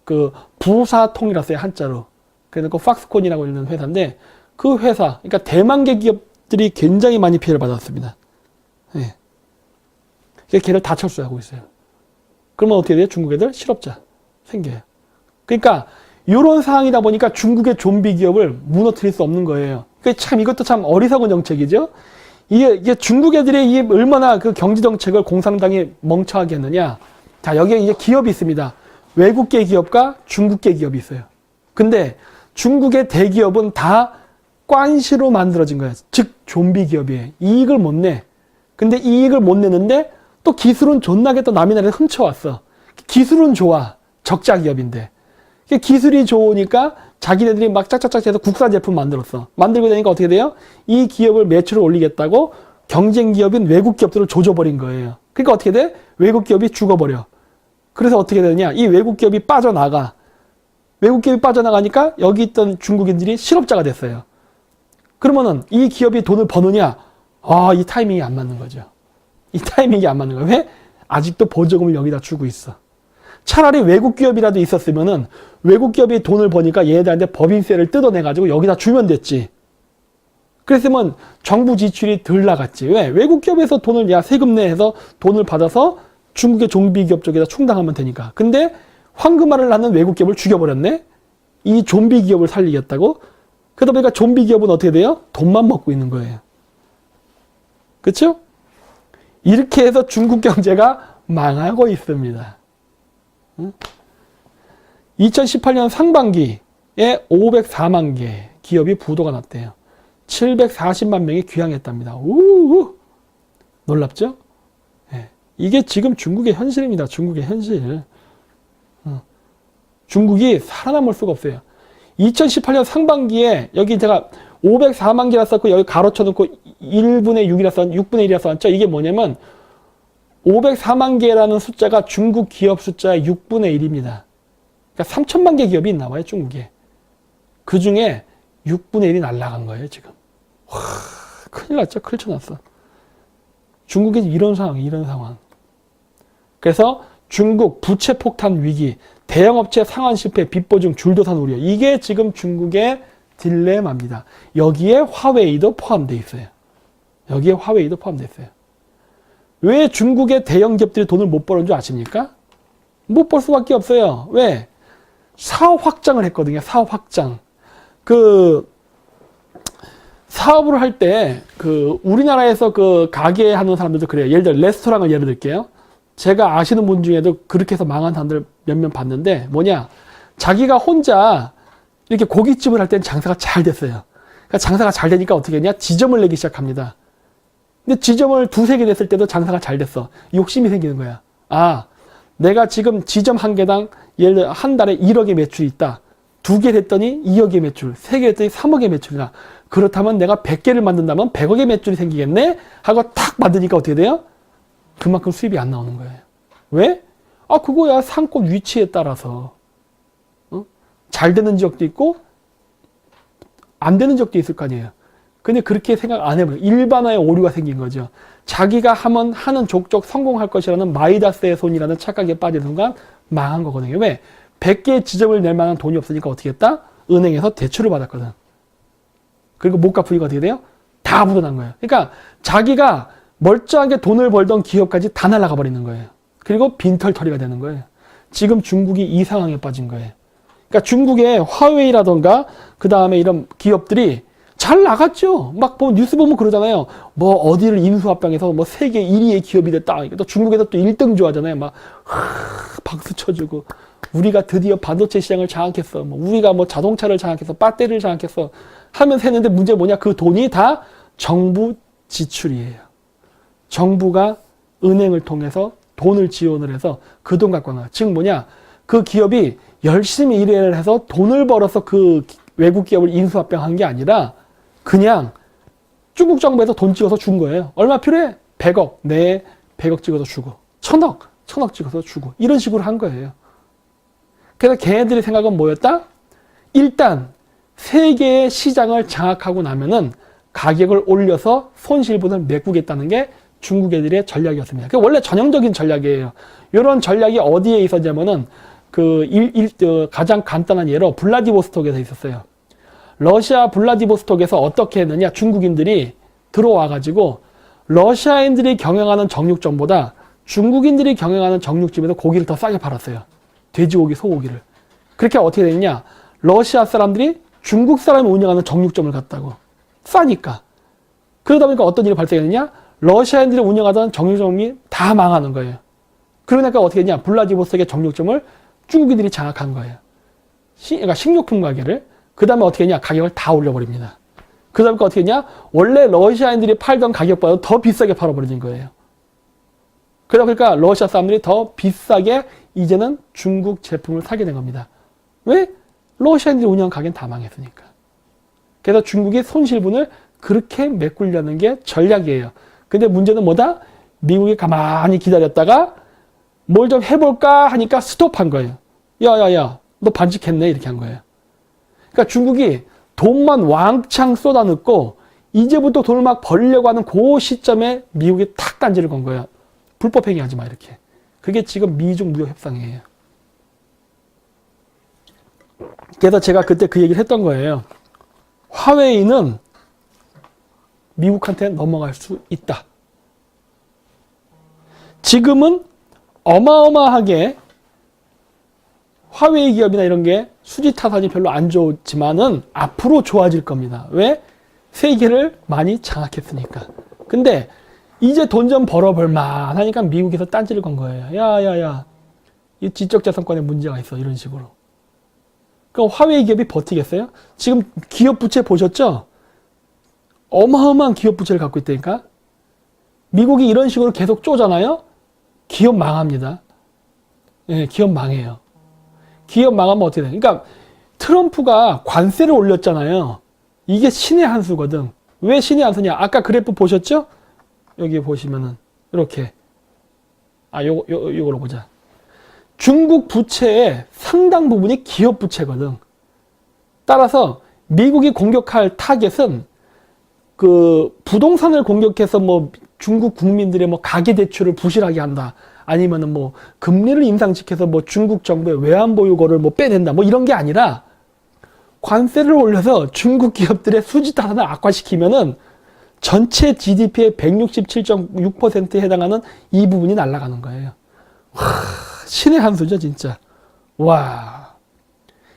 그 부사통이라서요, 한자로. 그래서 그 팍스콘이라고 있는 회사인데 그 회사, 그러니까 대만계 기업들이 굉장히 많이 피해를 받았습니다. 예. 걔를 다 철수하고 있어요. 그러면 어떻게 돼요? 중국 애들 실업자 생겨요. 그러니까 이런 상황이다 보니까 중국의 좀비 기업을 무너뜨릴 수 없는 거예요. 그러니까 참 이것도 참 어리석은 정책이죠. 이게 중국 애들이 이게 얼마나 그 경제 정책을 공산당이 멍청하게 했느냐. 자, 여기에 이제 기업이 있습니다. 외국계 기업과 중국계 기업이 있어요. 근데 중국의 대기업은 다 관시로 만들어진 거예요. 즉 좀비 기업이에요. 이익을 못 내. 근데 이익을 못 내는데 또 기술은 존나게 또 남의 나라에 훔쳐왔어. 기술은 좋아. 적자 기업인데. 기술이 좋으니까 자기네들이 막 짝짝짝 해서 국산 제품 만들었어. 만들고 되니까 어떻게 돼요? 이 기업을 매출을 올리겠다고 경쟁 기업인 외국 기업들을 조져버린 거예요. 그러니까 어떻게 돼? 외국 기업이 죽어버려. 그래서 어떻게 되느냐? 이 외국 기업이 빠져나가. 외국 기업이 빠져나가니까 여기 있던 중국인들이 실업자가 됐어요. 그러면은 이 기업이 돈을 버느냐? 아, 이 타이밍이 안 맞는 거죠. 이 타이밍이 안 맞는 거예요. 왜? 아직도 보조금을 여기다 주고 있어. 차라리 외국 기업이라도 있었으면은 외국 기업이 돈을 버니까 얘네들한테 법인세를 뜯어내가지고 여기다 주면 됐지. 그랬으면 정부 지출이 덜 나갔지. 왜? 외국 기업에서 돈을 세금 내서 돈을 받아서 중국의 좀비 기업 쪽에다 충당하면 되니까. 근데 황금알을 낳는 외국 기업을 죽여버렸네? 이 좀비 기업을 살리겠다고? 그러다 보니까 좀비 기업은 어떻게 돼요? 돈만 먹고 있는 거예요. 그렇죠? 이렇게 해서 중국 경제가 망하고 있습니다. 2018년 상반기에 504만 개 기업이 부도가 났대요. 740만 명이 귀향했답니다. 우우! 놀랍죠? 네. 이게 지금 중국의 현실입니다. 중국의 현실. 중국이 살아남을 수가 없어요. 2018년 상반기에 여기 제가 504만 개라 썼고 여기 가로쳐 놓고 1분의 6이라 썼, 6분의 1이라 썼죠. 이게 뭐냐면 504만 개라는 숫자가 중국 기업 숫자의 6분의 1입니다. 그러니까 3천만 개 기업이 있나 봐요, 중국에. 그 중에 6분의 1이 날아간 거예요, 지금. 와, 큰일 났죠? 큰일 쳐났어. 중국이 이런 상황. 그래서 중국 부채 폭탄 위기, 대형업체 상환 실패, 빚보증, 줄도산 우려. 이게 지금 중국의 딜레마입니다. 여기에 화웨이도 포함되어 있어요. 여기에 화웨이도 포함되어 있어요. 왜 중국의 대형 기업들이 돈을 못 버는 줄 아십니까? 못 벌 수밖에 없어요. 왜? 사업 확장을 했거든요. 사업 확장. 사업을 할 때, 우리나라에서 가게 하는 사람들도 그래요. 예를 들어, 레스토랑을 예를 들게요. 제가 아시는 분 중에도 그렇게 해서 망한 사람들 몇몇 봤는데, 뭐냐. 자기가 혼자 이렇게 고깃집을 할 때는 장사가 잘 됐어요. 그러니까 장사가 잘 되니까 어떻게 했냐? 지점을 내기 시작합니다. 근데 지점을 2-3개 냈을 때도 장사가 잘 됐어. 욕심이 생기는 거야. 아, 내가 지금 지점 한 개당 예를 들어 한 달에 1억의 매출이 있다. 2개 됐더니 2억의 매출, 3개 됐더니 3억의 매출이나. 그렇다면 내가 100개를 만든다면 100억의 매출이 생기겠네? 하고 탁 만드니까 어떻게 돼요? 그만큼 수입이 안 나오는 거예요. 왜? 아, 그거야 상권 위치에 따라서. 잘 되는 지역도 있고 안 되는 지역도 있을 거 아니에요. 근데 그렇게 생각 안 해버려요. 일반화의 오류가 생긴 거죠. 자기가 하는 족족 성공할 것이라는 마이다스의 손이라는 착각에 빠진 순간 망한 거거든요. 왜? 100개의 지점을 낼 만한 돈이 없으니까 어떻게 했다? 은행에서 대출을 받았거든. 그리고 못 갚으니까 어떻게 돼요? 다 묻어난 거예요. 그러니까 자기가 멀쩡하게 돈을 벌던 기업까지 다 날아가 버리는 거예요. 그리고 빈털터리가 되는 거예요. 지금 중국이 이 상황에 빠진 거예요. 그러니까 중국의 화웨이라던가 그 다음에 이런 기업들이 잘 나갔죠. 막 뉴스 보면 그러잖아요. 뭐 어디를 인수합병해서 뭐 세계 1위의 기업이 됐다. 또 중국에서 또 1등 좋아하잖아요. 막 박수 쳐주고 우리가 드디어 반도체 시장을 장악했어. 뭐 우리가 뭐 자동차를 장악했어. 배터리를 장악했어. 하면서 했는데 문제 뭐냐? 그 돈이 다 정부 지출이에요. 정부가 은행을 통해서 돈을 지원을 해서 그 돈 갖고 나와. 즉 뭐냐? 그 기업이 열심히 일을 해서 돈을 벌어서 그 외국 기업을 인수합병한 게 아니라 그냥 중국 정부에서 돈 찍어서 준 거예요. 얼마 필요해? 100억. 네, 100억 찍어서 주고. 1000억 찍어서 주고. 이런 식으로 한 거예요. 그래서 걔네들의 생각은 뭐였다? 일단 세계의 시장을 장악하고 나면은 가격을 올려서 손실분을 메꾸겠다는 게 중국 애들의 전략이었습니다. 그게 원래 전형적인 전략이에요. 이런 전략이 어디에 있었냐면은 가장 간단한 예로 블라디보스톡에서 있었어요. 러시아 블라디보스톡에서 어떻게 했느냐? 중국인들이 들어와가지고 러시아인들이 경영하는 정육점보다 중국인들이 경영하는 정육점에서 고기를 더 싸게 팔았어요. 돼지고기, 소고기를. 그렇게 어떻게 됐냐? 러시아 사람들이 중국 사람이 운영하는 정육점을 갔다고. 싸니까. 그러다 보니까 어떤 일이 발생했느냐? 러시아인들이 운영하던 정육점이 다 망하는 거예요. 그러니까 어떻게 했냐? 블라디보스톡의 정육점을 중국인들이 장악한 거예요. 그러니까 식료품 가게를. 그 다음에 어떻게 했냐? 가격을 다 올려버립니다. 그 다음에 어떻게 했냐? 원래 러시아인들이 팔던 가격보다 더 비싸게 팔아버리는 거예요. 그러다 보니까 러시아 사람들이 더 비싸게 이제는 중국 제품을 사게 된 겁니다. 왜? 러시아인들이 운영한 가게는 다 망했으니까. 그래서 중국이 손실분을 그렇게 메꾸려는 게 전략이에요. 근데 문제는 뭐다? 미국이 가만히 기다렸다가 뭘 좀 해볼까 하니까 스톱한 거예요. 야야야, 너 반칙했네. 이렇게 한 거예요. 그러니까 중국이 돈만 왕창 쏟아넣고 이제부터 돈을 막 벌려고 하는 그 시점에 미국이 탁 단지를 건 거예요. 불법 행위하지 마 이렇게. 그게 지금 미중 무역 협상이에요. 그래서 제가 그때 그 얘기를 했던 거예요. 화웨이는 미국한테 넘어갈 수 있다. 지금은 어마어마하게 화웨이 기업이나 이런 게 수지 타산이 별로 안 좋지만은 앞으로 좋아질 겁니다. 왜? 세계를 많이 장악했으니까. 근데 이제 돈 좀 벌어볼만 하니까 미국에서 딴지를 건 거예요. 야야야, 이 지적재산권에 문제가 있어. 이런 식으로. 그럼 화웨이 기업이 버티겠어요? 지금 기업 부채 보셨죠? 어마어마한 기업 부채를 갖고 있다니까. 미국이 이런 식으로 계속 쪼잖아요. 기업 망합니다. 예, 기업 망해요. 기업 망하면 어떻게 돼? 그러니까 트럼프가 관세를 올렸잖아요. 이게 신의 한 수거든. 왜 신의 한 수냐? 아까 그래프 보셨죠? 여기 보시면은 이렇게 요거로 보자. 중국 부채의 상당 부분이 기업 부채거든. 따라서 미국이 공격할 타겟은 그 부동산을 공격해서 뭐 중국 국민들의 뭐 가계 대출을 부실하게 한다. 아니면은 뭐 금리를 인상시켜서 뭐 중국 정부의 외환보유고를 뭐 빼낸다. 뭐 이런 게 아니라 관세를 올려서 중국 기업들의 수지타산을 악화시키면은 전체 GDP의 167.6%에 해당하는 이 부분이 날아가는 거예요. 와, 신의 한 수죠, 진짜. 와.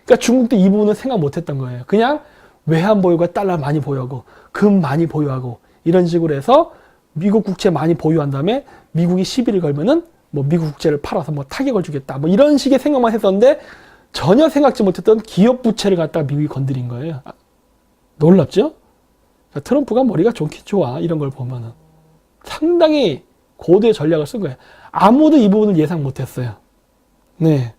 그러니까 중국도 이 부분은 생각 못 했던 거예요. 그냥 외환 보유가 달러 많이 보유하고, 금 많이 보유하고, 이런 식으로 해서 미국 국채 많이 보유한 다음에 미국이 시비를 걸면은 뭐 미국 국채를 팔아서 뭐 타격을 주겠다. 뭐 이런 식의 생각만 했었는데 전혀 생각지 못했던 기업 부채를 갖다가 미국이 건드린 거예요. 놀랍죠? 트럼프가 머리가 좋긴 좋아. 이런 걸 보면은. 상당히 고도의 전략을 쓴 거예요. 아무도 이 부분을 예상 못했어요. 네.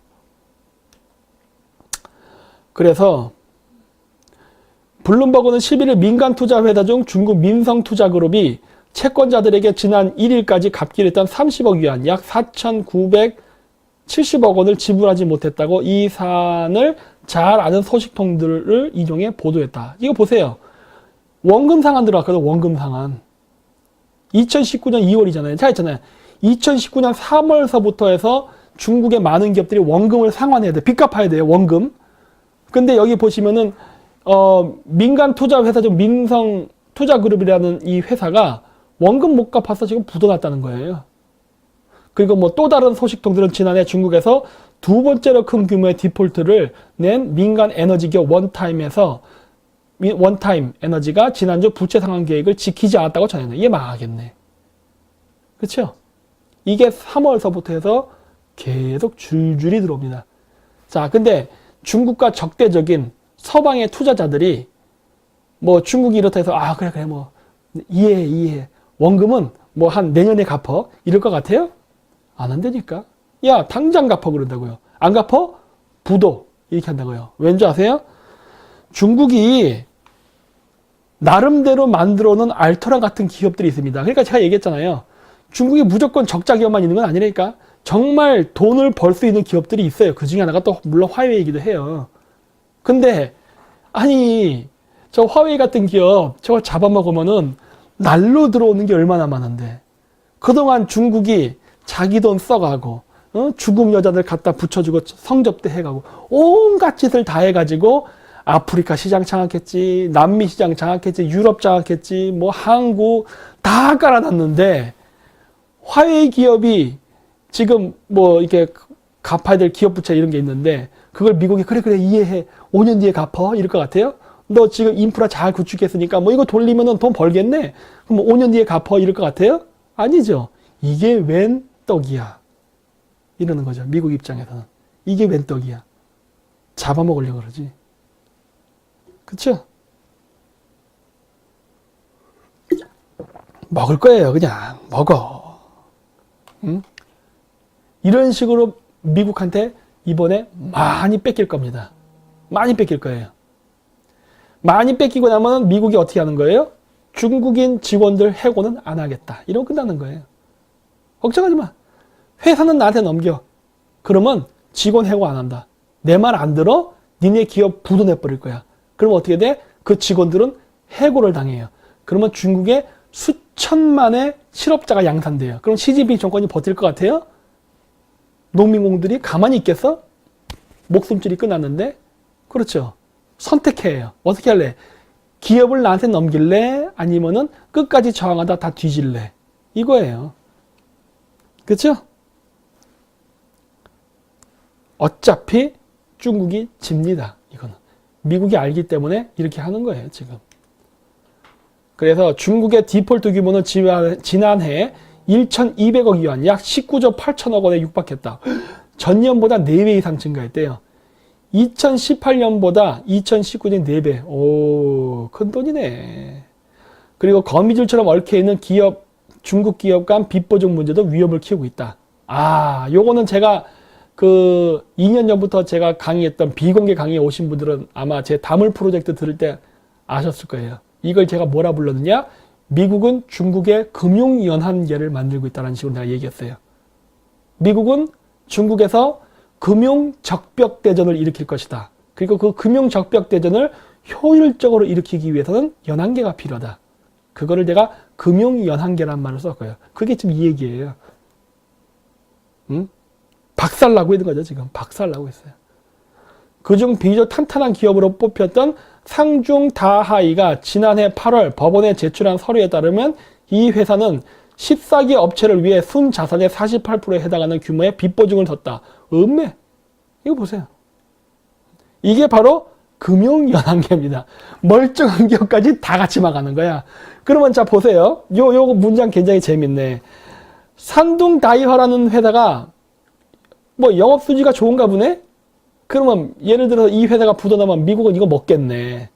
그래서 블룸버그는 11일 민간 투자 회사 중 중국 민성 투자 그룹이 채권자들에게 지난 1일까지 갚기로 했던 30억 위안, 약 4,970억 원을 지불하지 못했다고 이 사안을 잘 아는 소식통들을 인용해 보도했다. 이거 보세요. 원금 상한 들어갔거든. 원금 상한. 2019년 2월이잖아요. 자, 있잖아요. 2019년 3월서부터 해서 중국의 많은 기업들이 원금을 상환해야 돼. 빚 갚아야 돼요. 원금. 근데 여기 보시면은 민간 투자 회사 중 민성 투자 그룹이라는 이 회사가 원금 못 갚아서 지금 부도났다는 거예요. 그리고 뭐 또 다른 소식통들은 지난해 중국에서 두 번째로 큰 규모의 디폴트를 낸 민간 에너지 기업 원타임 에너지가 지난주 부채 상환 계획을 지키지 않았다고 전했네. 이게 망하겠네. 그렇죠? 이게 3월서부터 해서 계속 줄줄이 들어옵니다. 자, 근데 중국과 적대적인 서방의 투자자들이 뭐 중국이 이렇다 해서 그래 뭐 이해해. 원금은 뭐 한 내년에 갚어. 이럴 것 같아요? 안 한다니까. 야, 당장 갚어 그런다고요. 안 갚어? 부도. 이렇게 한다고요. 왠지 아세요? 중국이 나름대로 만들어 놓은 알토란 같은 기업들이 있습니다. 그러니까 제가 얘기했잖아요. 중국이 무조건 적자 기업만 있는 건 아니라니까. 정말 돈을 벌 수 있는 기업들이 있어요. 그 중에 하나가 또 물론 화웨이이기도 해요. 근데 아니 저 화웨이 같은 기업 저거 잡아먹으면은 날로 들어오는 게 얼마나 많은데 그동안 중국이 자기 돈 써가고 중국 여자들 갖다 붙여주고 성접대 해가고 온갖 짓을 다 해가지고 아프리카 시장 장악했지, 남미 시장 장악했지, 유럽 장악했지, 뭐 한국 다 깔아놨는데 화웨이 기업이 지금 뭐 이렇게 갚아야 될 기업 부채 이런 게 있는데 그걸 미국이 그래 이해해 5년 뒤에 갚어 이럴 것 같아요? 너 지금 인프라 잘 구축했으니까 뭐 이거 돌리면은 돈 벌겠네? 그럼 5년 뒤에 갚어 이럴 것 같아요? 아니죠. 이게 웬 떡이야 이러는 거죠. 미국 입장에서는 이게 웬 떡이야. 잡아먹으려고 그러지. 그쵸? 먹을 거예요. 그냥 먹어. 응? 이런 식으로 미국한테 이번에 많이 뺏길 겁니다. 많이 뺏길 거예요. 많이 뺏기고 나면 미국이 어떻게 하는 거예요? 중국인 직원들 해고는 안 하겠다. 이러면 끝나는 거예요. 걱정하지 마. 회사는 나한테 넘겨. 그러면 직원 해고 안 한다. 내 말 안 들어? 니네 기업 부도내버릴 거야. 그럼 어떻게 돼? 그 직원들은 해고를 당해요. 그러면 중국에 수천만의 실업자가 양산돼요. 그럼 시진핑 정권이 버틸 것 같아요? 농민공들이 가만히 있겠어? 목숨줄이 끝났는데? 그렇죠. 선택해야 해요. 어떻게 할래? 기업을 나한테 넘길래? 아니면은 끝까지 저항하다 다 뒤질래? 이거예요. 그렇죠? 어차피 중국이 집니다. 이거는. 미국이 알기 때문에 이렇게 하는 거예요, 지금. 그래서 중국의 디폴트 규모는 지난해 1,200억 위안, 약 19조 8천억 원에 육박했다. 전년보다 4배 이상 증가했대요. 2018년보다 2019년 4배. 오, 큰 돈이네. 그리고 거미줄처럼 얽혀있는 중국 기업 간 빚보증 문제도 위험을 키우고 있다. 요거는 제가 2년 전부터 제가 강의했던 비공개 강의에 오신 분들은 아마 제 다물 프로젝트 들을 때 아셨을 거예요. 이걸 제가 뭐라 불렀느냐? 미국은 중국의 금융연한계를 만들고 있다는 식으로 내가 얘기했어요. 미국은 중국에서 금융적벽대전을 일으킬 것이다. 그리고 그 금융적벽대전을 효율적으로 일으키기 위해서는 연한계가 필요하다. 그거를 내가 금융연한계란 말을 썼고요. 그게 지금 이 얘기예요. 응? 박살나고 있는 거죠, 지금. 박살나고 있어요. 그중 비교적 탄탄한 기업으로 뽑혔던 상중다하이가 지난해 8월 법원에 제출한 서류에 따르면 이 회사는 14개 업체를 위해 순자산의 48%에 해당하는 규모의 빚보증을 졌다. 음매. 이거 보세요. 이게 바로 금융연한계입니다. 멀쩡한 기업까지 다 같이 막아는 거야. 그러면 자 보세요. 요 문장 굉장히 재밌네. 산둥다이화라는 회사가 뭐 영업수지가 좋은가 보네? 그러면 예를 들어서 이 회사가 부도나면 미국은 이거 먹겠네.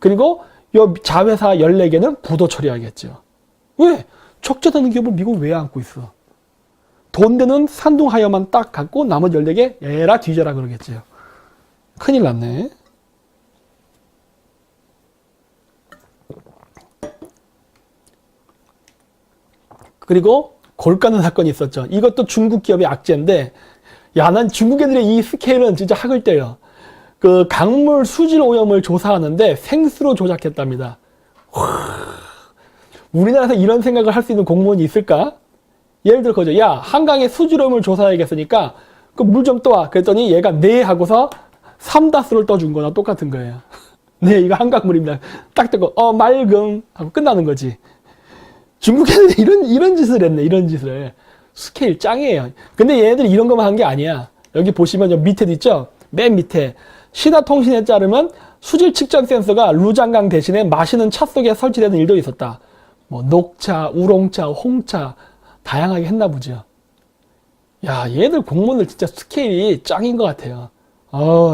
그리고 요 자회사 14개는 부도 처리하겠죠. 왜? 적자되는 기업을 미국은 왜 안고 있어? 돈 되는 산둥하이어만 딱 갖고 나머지 14개 에라 뒤져라 그러겠죠. 큰일 났네. 그리고 골가는 사건이 있었죠. 이것도 중국 기업의 악재인데, 야, 난 중국 애들의 이 스케일은 진짜 학을 떼요. 그 강물 수질 오염을 조사하는데 생수로 조작했답니다. 우리나라에서 이런 생각을 할 수 있는 공무원이 있을까? 예를 들어 그죠. 야, 한강의 수질 오염을 조사해야겠으니까 그 물 좀 떠와. 그랬더니 얘가 네 하고서 삼다수를 떠준 거나 똑같은 거예요. 네, 이거 한강물입니다. 딱 뜨고 맑음 하고 끝나는 거지. 중국 애들이 이런 짓을 했네. 이런 짓을. 스케일 짱이에요. 근데 얘네들이 이런 것만 한 게 아니야. 여기 보시면 밑에도 있죠. 맨 밑에 신화통신에 따르면 수질 측정 센서가 루장강 대신에 마시는 차 속에 설치되는 일도 있었다. 뭐 녹차, 우롱차, 홍차 다양하게 했나 보죠. 야, 얘들 공무원들 진짜 스케일이 짱인 것 같아요.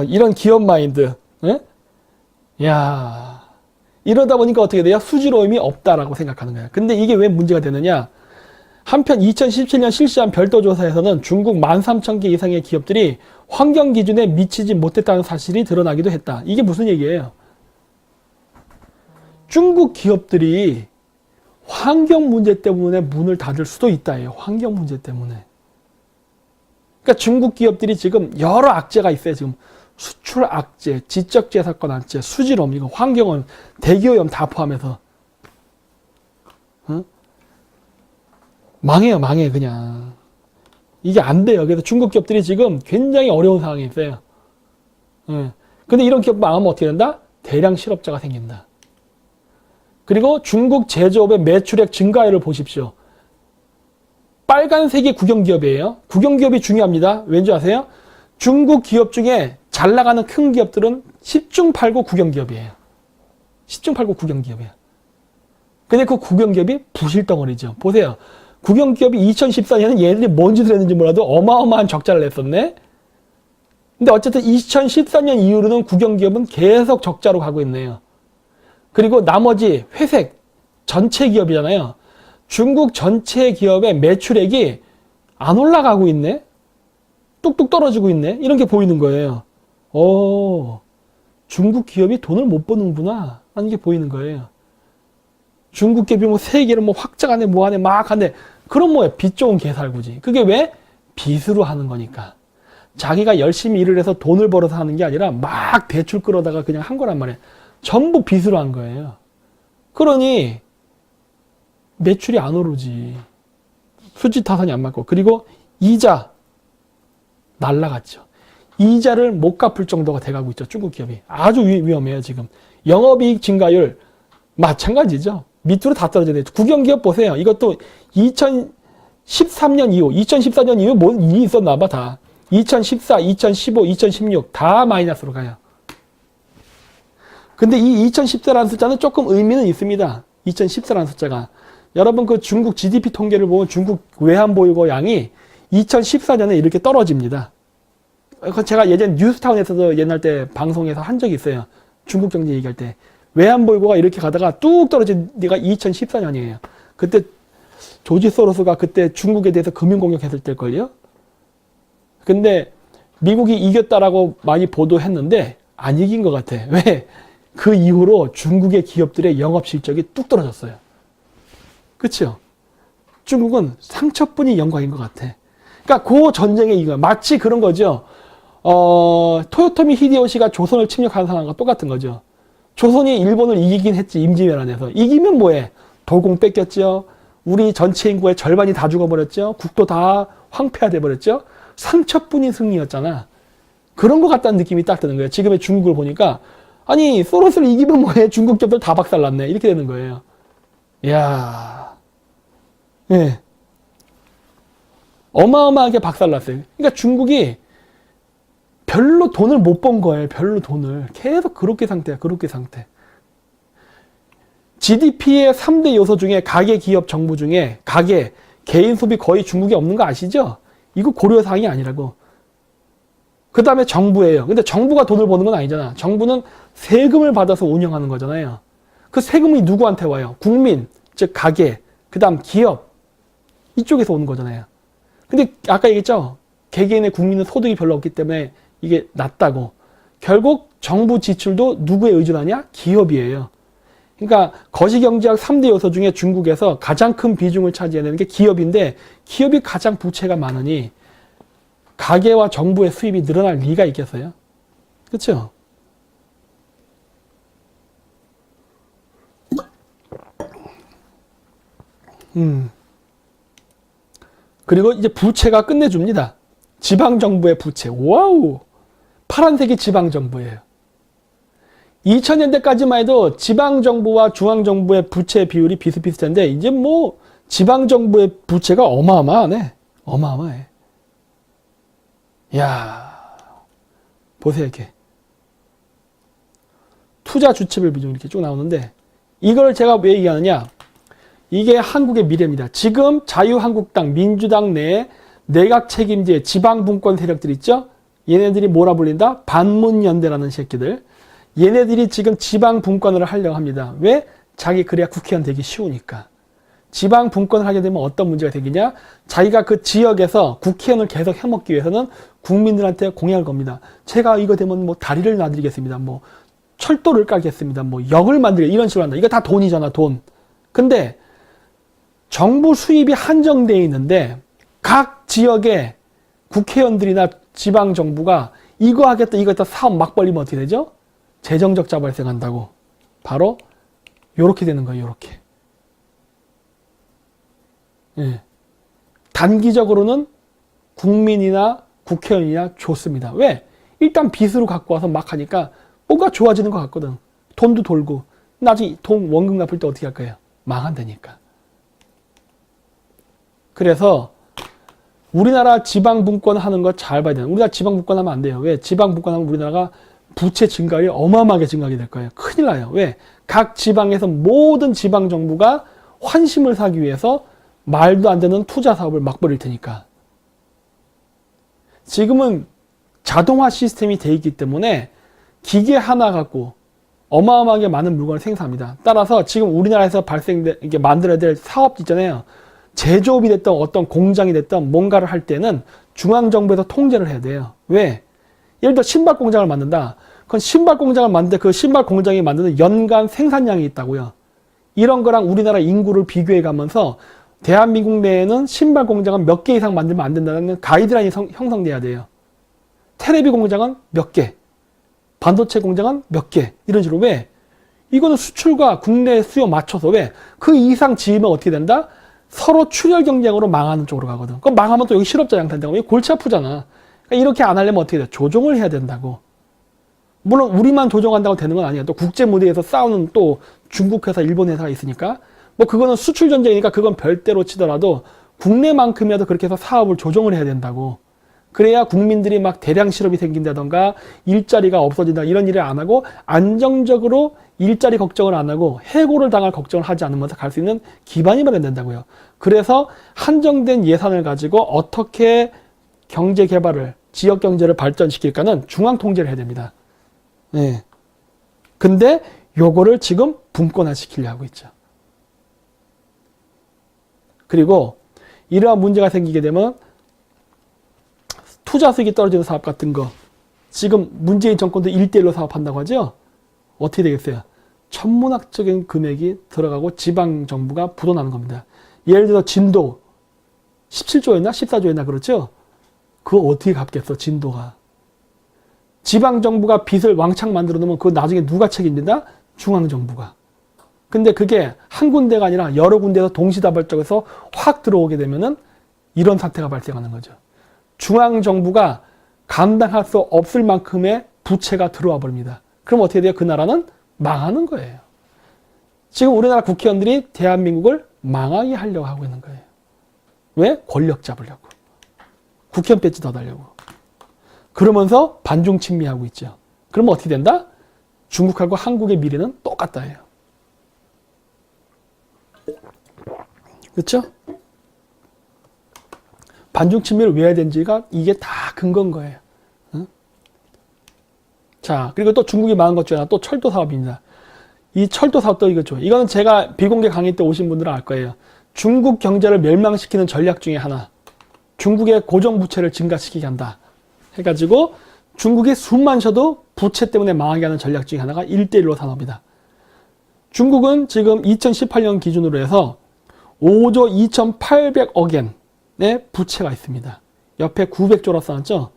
이런 기업 마인드. 에? 야, 이러다 보니까 어떻게 돼요? 수질 오염이 없다라고 생각하는 거야. 근데 이게 왜 문제가 되느냐? 한편 2017년 실시한 별도 조사에서는 중국 13,000개 이상의 기업들이 환경 기준에 미치지 못했다는 사실이 드러나기도 했다. 이게 무슨 얘기예요? 중국 기업들이 환경 문제 때문에 문을 닫을 수도 있다예요. 환경 문제 때문에. 그러니까 중국 기업들이 지금 여러 악재가 있어요. 지금 수출 악재, 지적재산권 악재, 수질오염, 이거 환경오염, 대기오염 다 포함해서. 응? 망해 그냥. 이게 안 돼요. 그래서 중국 기업들이 지금 굉장히 어려운 상황에 있어요. 예. 근데 이런 기업 망하면 어떻게 된다? 대량 실업자가 생긴다. 그리고 중국 제조업의 매출액 증가율을 보십시오. 빨간색이 국영기업이에요. 국영기업이 중요합니다. 왠지 아세요? 중국 기업 중에 잘 나가는 큰 기업들은 10중 8구 국영기업이에요. 10중 8구 국영기업이에요. 근데 그 국영기업이 부실덩어리죠. 보세요. 국영기업이 2014년에 얘네들이 뭔 짓을 했는지 몰라도 어마어마한 적자를 냈었네. 근데 어쨌든 2014년 이후로는 국영기업은 계속 적자로 가고 있네요. 그리고 나머지 회색 전체 기업이잖아요. 중국 전체 기업의 매출액이 안 올라가고 있네. 뚝뚝 떨어지고 있네. 이런 게 보이는 거예요. 중국 기업이 돈을 못 버는구나 하는 게 보이는 거예요. 중국 기업이 뭐 세계를 뭐 확장하네 뭐하네 막 하네. 그럼 뭐야? 빚 좋은 개살구지. 그게 왜? 빚으로 하는 거니까. 자기가 열심히 일을 해서 돈을 벌어서 하는 게 아니라 막 대출 끌어다가 그냥 한 거란 말이에요. 전부 빚으로 한 거예요. 그러니 매출이 안 오르지. 수지 타산이 안 맞고. 그리고 이자 날라갔죠. 이자를 못 갚을 정도가 돼가고 있죠. 중국 기업이. 아주 위험해요. 지금. 영업이익 증가율 마찬가지죠. 밑으로 다 떨어져야 돼요. 국영기업 보세요. 이것도 2013년 이후, 2014년 이후 뭔 일이 있었나 봐, 다. 2014, 2015, 2016 다 마이너스로 가요. 근데 이 2014라는 숫자는 조금 의미는 있습니다. 2014라는 숫자가. 여러분 그 중국 GDP 통계를 보면 중국 외환보유고 양이 2014년에 이렇게 떨어집니다. 제가 예전 뉴스타운에서도 옛날 때 방송에서 한 적이 있어요. 중국 경제 얘기할 때. 외환보유고가 이렇게 가다가 뚝 떨어진 데가 2014년이에요. 그때 조지 소로스가 그때 중국에 대해서 금융공격했을 때일걸요? 근데 미국이 이겼다라고 많이 보도했는데 안 이긴 것 같아. 왜? 그 이후로 중국의 기업들의 영업실적이 뚝 떨어졌어요. 그쵸? 중국은 상처뿐이 영광인 것 같아. 그러니까 그 전쟁의 이거 마치 그런 거죠. 토요토미 히데요시가 조선을 침략한 상황과 똑같은 거죠. 조선이 일본을 이기긴 했지, 임진왜란에서. 이기면 뭐해? 도공 뺏겼죠. 우리 전체 인구의 절반이 다 죽어버렸죠. 국도 다 황폐화돼 버렸죠. 상처뿐인 승리였잖아. 그런 것 같다는 느낌이 딱 드는 거예요. 지금의 중국을 보니까 아니 소로스를 이기면 뭐해? 중국 기업들 다 박살났네. 이렇게 되는 거예요. 이야, 예, 어마어마하게 박살났어요. 그러니까 중국이 별로 돈을 못 번 거예요. 별로 돈을. 계속 그렇게 상태야. 그렇게 상태. GDP의 3대 요소 중에 가계, 기업, 정부 중에 가계, 개인 소비 거의 중국에 없는 거 아시죠? 이거 고려사항이 아니라고. 그 다음에 정부예요. 근데 정부가 돈을 버는 건 아니잖아. 정부는 세금을 받아서 운영하는 거잖아요. 그 세금이 누구한테 와요? 국민, 즉 가계, 그 다음 기업. 이쪽에서 오는 거잖아요. 근데 아까 얘기했죠? 개개인의 국민은 소득이 별로 없기 때문에 이게 낮다고. 결국 정부 지출도 누구에 의존하냐? 기업이에요. 그러니까 거시경제학 3대 요소 중에 중국에서 가장 큰 비중을 차지하는 게 기업인데 기업이 가장 부채가 많으니 가계와 정부의 수입이 늘어날 리가 있겠어요? 그렇죠? 그리고 이제 부채가 끝내줍니다. 지방정부의 부채. 와우! 파란색이 지방정부예요. 2000년대까지만 해도 지방정부와 중앙정부의 부채 비율이 비슷비슷한데 이제 뭐 지방정부의 부채가 어마어마하네. 어마어마해. 이야, 보세요 이렇게. 투자 주체별 비중 이렇게 쭉 나오는데 이걸 제가 왜 얘기하느냐. 이게 한국의 미래입니다. 지금 자유한국당, 민주당 내에 내각 책임제 지방분권 세력들 있죠? 얘네들이 뭐라 불린다? 반문연대라는 새끼들. 얘네들이 지금 지방분권을 하려고 합니다. 왜? 자기 그래야 국회의원 되기 쉬우니까. 지방분권을 하게 되면 어떤 문제가 생기냐? 자기가 그 지역에서 국회의원을 계속 해먹기 위해서는 국민들한테 공약을 겁니다. 제가 이거 되면 뭐 다리를 놔드리겠습니다. 뭐 철도를 깔겠습니다. 뭐 역을 만들겠습니다. 이런 식으로 한다. 이거 다 돈이잖아, 돈. 근데 정부 수입이 한정되어 있는데 각 지역의 국회의원들이나 지방정부가 이거 하겠다 이거 했다 사업 막 벌리면 어떻게 되죠? 재정적자 발생한다고. 바로 요렇게 되는 거예요. 요렇게. 예. 단기적으로는 국민이나 국회의원이나 좋습니다. 왜? 일단 빚으로 갖고 와서 막 하니까 뭔가 좋아지는 것 같거든. 돈도 돌고 나중에 돈 원금 갚을 때 어떻게 할 거예요? 망한다니까. 그래서 우리나라 지방분권 하는 거 잘 봐야 돼요. 우리나라 지방분권 하면 안 돼요. 왜? 지방분권 하면 우리나라가 부채 증가율이 어마어마하게 증가하게 될 거예요. 큰일 나요. 왜? 각 지방에서 모든 지방정부가 환심을 사기 위해서 말도 안 되는 투자 사업을 막 벌일 테니까. 지금은 자동화 시스템이 돼 있기 때문에 기계 하나 갖고 어마어마하게 많은 물건을 생산합니다. 따라서 지금 우리나라에서 이게 만들어야 될 사업 있잖아요. 제조업이 됐던 어떤 공장이 됐던 뭔가를 할 때는 중앙정부에서 통제를 해야 돼요. 왜? 예를 들어 신발 공장을 만든다. 그건 신발 공장을 만드는데 그 신발 공장이 만드는 연간 생산량이 있다고요. 이런 거랑 우리나라 인구를 비교해 가면서 대한민국 내에는 신발 공장은 몇 개 이상 만들면 안 된다는 가이드라인이 형성돼야 돼요. 테레비 공장은 몇 개, 반도체 공장은 몇 개, 이런 식으로. 왜? 이거는 수출과 국내 수요 맞춰서. 왜? 그 이상 지으면 어떻게 된다? 서로 출혈 경쟁으로 망하는 쪽으로 가거든. 그럼 망하면 또 여기 실업자 양탄되고 이게 골치 아프잖아. 그러니까 이렇게 안 하려면 어떻게 돼? 조정을 해야 된다고. 물론 우리만 조정한다고 되는 건 아니에요. 또 국제 무대에서 싸우는 또 중국 회사, 일본 회사가 있으니까 뭐 그거는 수출 전쟁이니까 그건 별대로 치더라도 국내만큼이라도 그렇게 해서 사업을 조정을 해야 된다고. 그래야 국민들이 막 대량 실업이 생긴다던가 일자리가 없어진다 이런 일을 안 하고 안정적으로 일자리 걱정을 안 하고 해고를 당할 걱정을 하지 않으면서 갈 수 있는 기반이 마련된다고요. 그래서 한정된 예산을 가지고 어떻게 경제 개발을, 지역 경제를 발전시킬까는 중앙 통제를 해야 됩니다. 네. 근데 요거를 지금 분권화 시키려고 하고 있죠. 그리고 이러한 문제가 생기게 되면 투자 수익이 떨어지는 사업 같은 거, 지금 문재인 정권도 1대1로 사업한다고 하죠? 어떻게 되겠어요? 천문학적인 금액이 들어가고 지방정부가 부도나는 겁니다. 예를 들어 진도 17조였나? 14조였나? 그렇죠? 그거 어떻게 갚겠어, 진도가. 지방정부가 빚을 왕창 만들어 놓으면 그거 나중에 누가 책임진다? 중앙정부가. 근데 그게 한 군데가 아니라 여러 군데에서 동시다발적으로 확 들어오게 되면은 이런 사태가 발생하는 거죠. 중앙정부가 감당할 수 없을 만큼의 부채가 들어와 버립니다. 그럼 어떻게 돼요? 그 나라는 망하는 거예요. 지금 우리나라 국회의원들이 대한민국을 망하게 하려고 하고 있는 거예요. 왜? 권력 잡으려고. 국회의원 배지 더 달려고. 그러면서 반중 친미하고 있죠. 그러면 어떻게 된다? 중국하고 한국의 미래는 똑같다 해요. 그렇죠? 반중 친미를 왜 해야 되는지가 이게 다 근거인 거예요. 응? 자, 그리고 또 중국이 망한 것 중에 하나 또 철도 사업입니다. 이 철도 사업도 이거죠. 이거는 제가 비공개 강의 때 오신 분들은 알 거예요. 중국 경제를 멸망시키는 전략 중에 하나. 중국의 고정부채를 증가시키게 한다. 해가지고 중국이 숨만 쉬어도 부채 때문에 망하게 하는 전략 중에 하나가 1대1로 산업이다. 중국은 지금 2018년 기준으로 해서 5조 2,800억 엔의 부채가 있습니다. 옆에 900조라 써놨죠?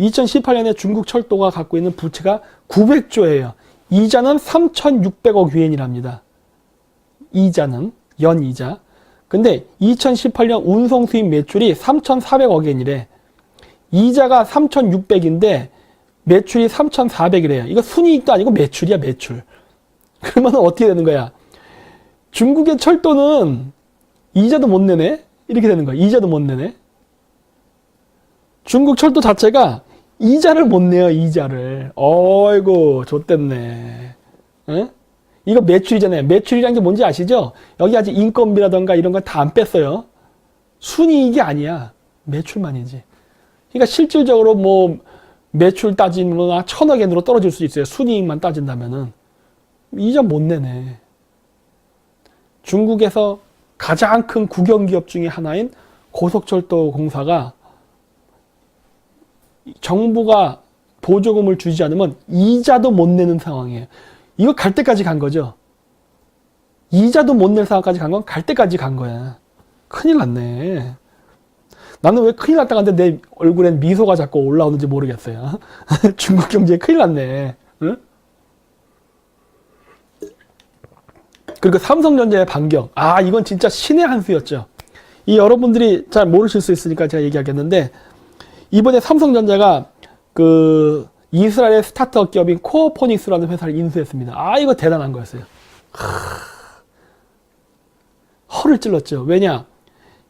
2018년에 중국 철도가 갖고 있는 부채가 900조예요. 이자는 3,600억 위엔이랍니다. 이자는, 연이자. 근데 2018년 운송 수입 매출이 3,400억 엔이래. 이자가 3,600인데 매출이 3,400이래요. 이거 순이익도 아니고 매출이야, 매출. 그러면 어떻게 되는 거야? 중국의 철도는 이자도 못 내네? 이렇게 되는 거야. 이자도 못 내네? 중국 철도 자체가 이자를 못 내요, 이자를. 어이구, 좆됐네. 에? 이거 매출이잖아요. 매출이란 게 뭔지 아시죠? 여기 아직 인건비라던가 이런 건 다 안 뺐어요. 순이익이 아니야. 매출만이지. 그러니까 실질적으로 뭐 매출 따지면 1,000억 엔으로 떨어질 수 있어요. 순이익만 따진다면은. 이자 못 내네. 중국에서 가장 큰 국영기업 중에 하나인 고속철도 공사가 정부가 보조금을 주지 않으면 이자도 못 내는 상황이에요. 이거 갈 때까지 간 거죠. 이자도 못 낼 상황까지 간 건 갈 때까지 간 거야. 큰일 났네. 나는 왜 큰일 났다 갔는데 내 얼굴엔 미소가 자꾸 올라오는지 모르겠어요. 중국 경제에 큰일 났네. 응? 그리고 삼성전자의 반격. 아, 이건 진짜 신의 한 수였죠. 이 여러분들이 잘 모르실 수 있으니까 제가 얘기하겠는데, 이번에 삼성전자가 그 이스라엘의 스타트업 기업인 코어포닉스라는 회사를 인수했습니다. 아, 이거 대단한 거였어요. 허를 찔렀죠. 왜냐?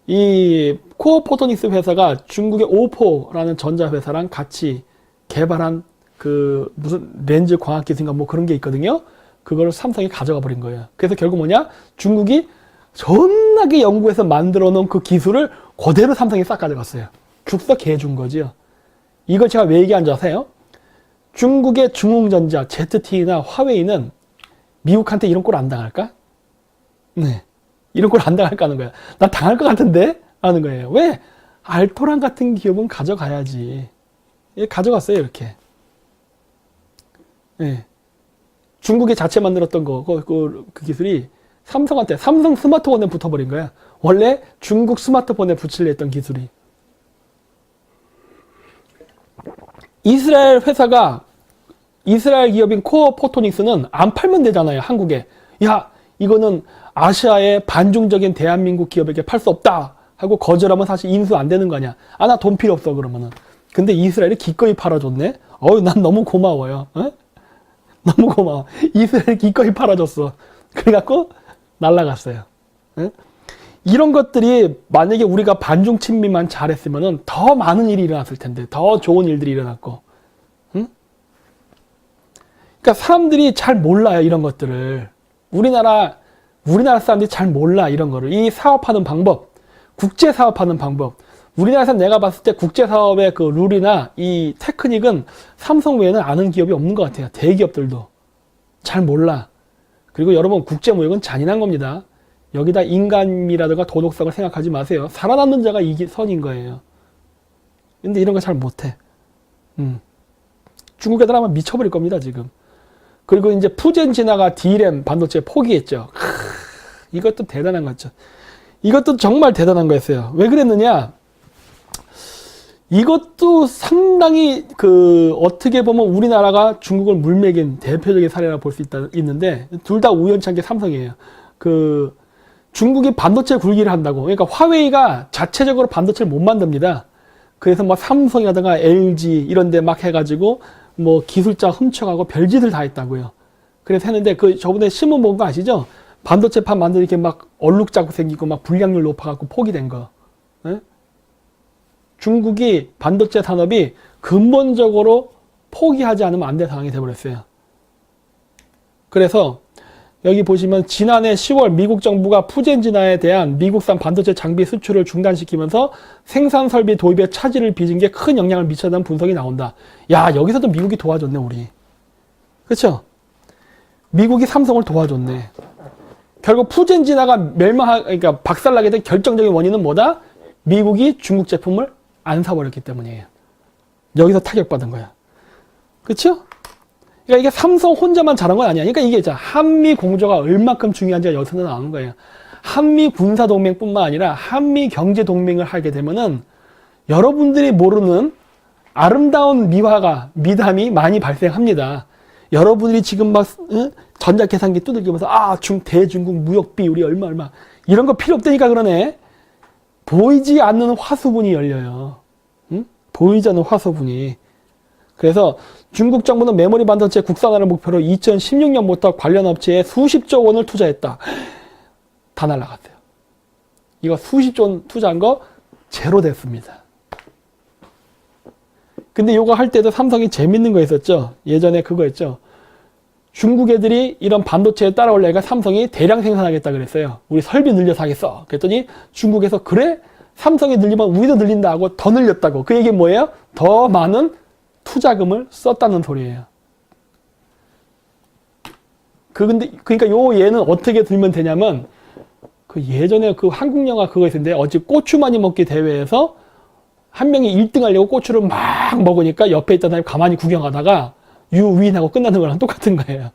이 코어포토닉스 회사가 중국의 오포라는 전자회사랑 같이 개발한 그 무슨 렌즈 광학 기술인가 뭐 그런 게 있거든요. 그걸 삼성이 가져가 버린 거예요. 그래서 결국 뭐냐? 중국이 존나게 연구해서 만들어 놓은 그 기술을 그대로 삼성이 싹 가져갔어요. 죽서 개준 거지요. 이걸 제가 왜 얘기한 줄 아세요? 중국의 중흥전자, ZTE나 화웨이는 미국한테 이런 꼴 안 당할까? 네. 이런 꼴 안 당할까 하는 거야. 나 당할 것 같은데? 하는 거예요. 왜? 알토란 같은 기업은 가져가야지. 가져갔어요, 이렇게. 네. 중국이 자체 만들었던 그 기술이 삼성한테, 삼성 스마트폰에 붙어버린 거야. 원래 중국 스마트폰에 붙이려 했던 기술이. 이스라엘 회사가, 이스라엘 기업인 코어포토닉스는 안 팔면 되잖아요, 한국에. 야, 이거는 아시아의 반중적인 대한민국 기업에게 팔 수 없다 하고 거절하면 사실 인수 안 되는 거 아니야. 아, 나 돈 필요 없어, 그러면은. 근데 이스라엘이 기꺼이 팔아줬네? 난 너무 고마워요. 어? 너무 고마워. 이스라엘 기꺼이 팔아줬어. 그래갖고 날라갔어요. 어? 이런 것들이 만약에 우리가 반중 친미만 잘했으면은 더 많은 일이 일어났을 텐데, 더 좋은 일들이 일어났고. 응? 그러니까 사람들이 잘 몰라요, 이런 것들을. 우리나라 사람들이 잘 몰라, 이런 거를. 이 사업하는 방법, 국제 사업하는 방법. 우리나라에서 내가 봤을 때 국제 사업의 그 룰이나 이 테크닉은 삼성 외에는 아는 기업이 없는 것 같아요. 대기업들도 잘 몰라. 그리고 여러분, 국제 무역은 잔인한 겁니다. 여기다 인간미라든가 도덕성을 생각하지 마세요. 살아남는 자가 이게 선인 거예요. 근데 이런 거 잘 못해. 중국 애들 아마 미쳐버릴 겁니다, 지금. 그리고 이제 푸젠 진화가 D램 반도체 포기했죠. 이것도 대단한 거죠. 이것도 정말 대단한 거였어요. 왜 그랬느냐? 이것도 상당히 어떻게 보면 우리나라가 중국을 물먹인 대표적인 사례라 볼 수 있는데, 둘 다 우연치 않게 삼성이에요. 중국이 반도체 굴기를 한다고. 그러니까 화웨이가 자체적으로 반도체를 못 만듭니다. 그래서 뭐 삼성이라든가 LG 이런 데 막 해가지고 뭐 기술자 훔쳐가고 별짓을 다 했다고요. 그래서 했는데 저번에 신문 본 거 아시죠? 반도체판 만들 이렇게 막 얼룩자국 생기고 막 불량률 높아갖고 포기된 거. 네? 중국이 반도체 산업이 근본적으로 포기하지 않으면 안 될 상황이 돼버렸어요. 그래서 여기 보시면 지난해 10월 미국 정부가 푸젠 진화에 대한 미국산 반도체 장비 수출을 중단시키면서 생산 설비 도입에 차질을 빚은 게 큰 영향을 미쳤다는 분석이 나온다. 야, 여기서도 미국이 도와줬네, 우리. 그렇죠? 미국이 삼성을 도와줬네. 결국 푸젠 진화가 그러니까 박살나게 된 결정적인 원인은 뭐다? 미국이 중국 제품을 안 사버렸기 때문이에요. 여기서 타격받은 거야. 그쵸? 그러니까 이게 삼성 혼자만 잘한 건 아니야. 그러니까 이게 한미 공조가 얼마큼 중요한지가 여기서 나오는 거예요. 한미 군사 동맹뿐만 아니라 한미 경제 동맹을 하게 되면은 여러분들이 모르는 아름다운 미담이 많이 발생합니다. 여러분들이 지금 막 전자계산기 두들기면서 대중국 무역비 우리 얼마 이런 거 필요 없다니까 그러네. 보이지 않는 화수분이 열려요. 보이지 않는 화수분이. 그래서 중국 정부는 메모리 반도체 국산화를 목표로 2016년부터 관련 업체에 수십조 원을 투자했다. 다 날라갔어요. 이거 수십조 원 투자한 거 제로 됐습니다. 근데 이거 할 때도 삼성이 재밌는 거 있었죠. 예전에 그거 했죠. 중국 애들이 이런 반도체에 따라오려니까 삼성이 대량 생산하겠다 그랬어요. 우리 설비 늘려서 하겠어. 그랬더니 중국에서 그래? 삼성이 늘리면 우리도 늘린다 하고 더 늘렸다고. 그 얘기는 뭐예요? 더 많은 투자금을 썼다는 소리예요. 그러니까 요 얘는 어떻게 들면 되냐면 그 예전에 그 한국 영화 그거 있었는데 어찌 고추 많이 먹기 대회에서 한 명이 1등 하려고 고추를 막 먹으니까 옆에 있던 사람이 가만히 구경하다가 유윈하고 끝나는 거랑 똑같은 거예요.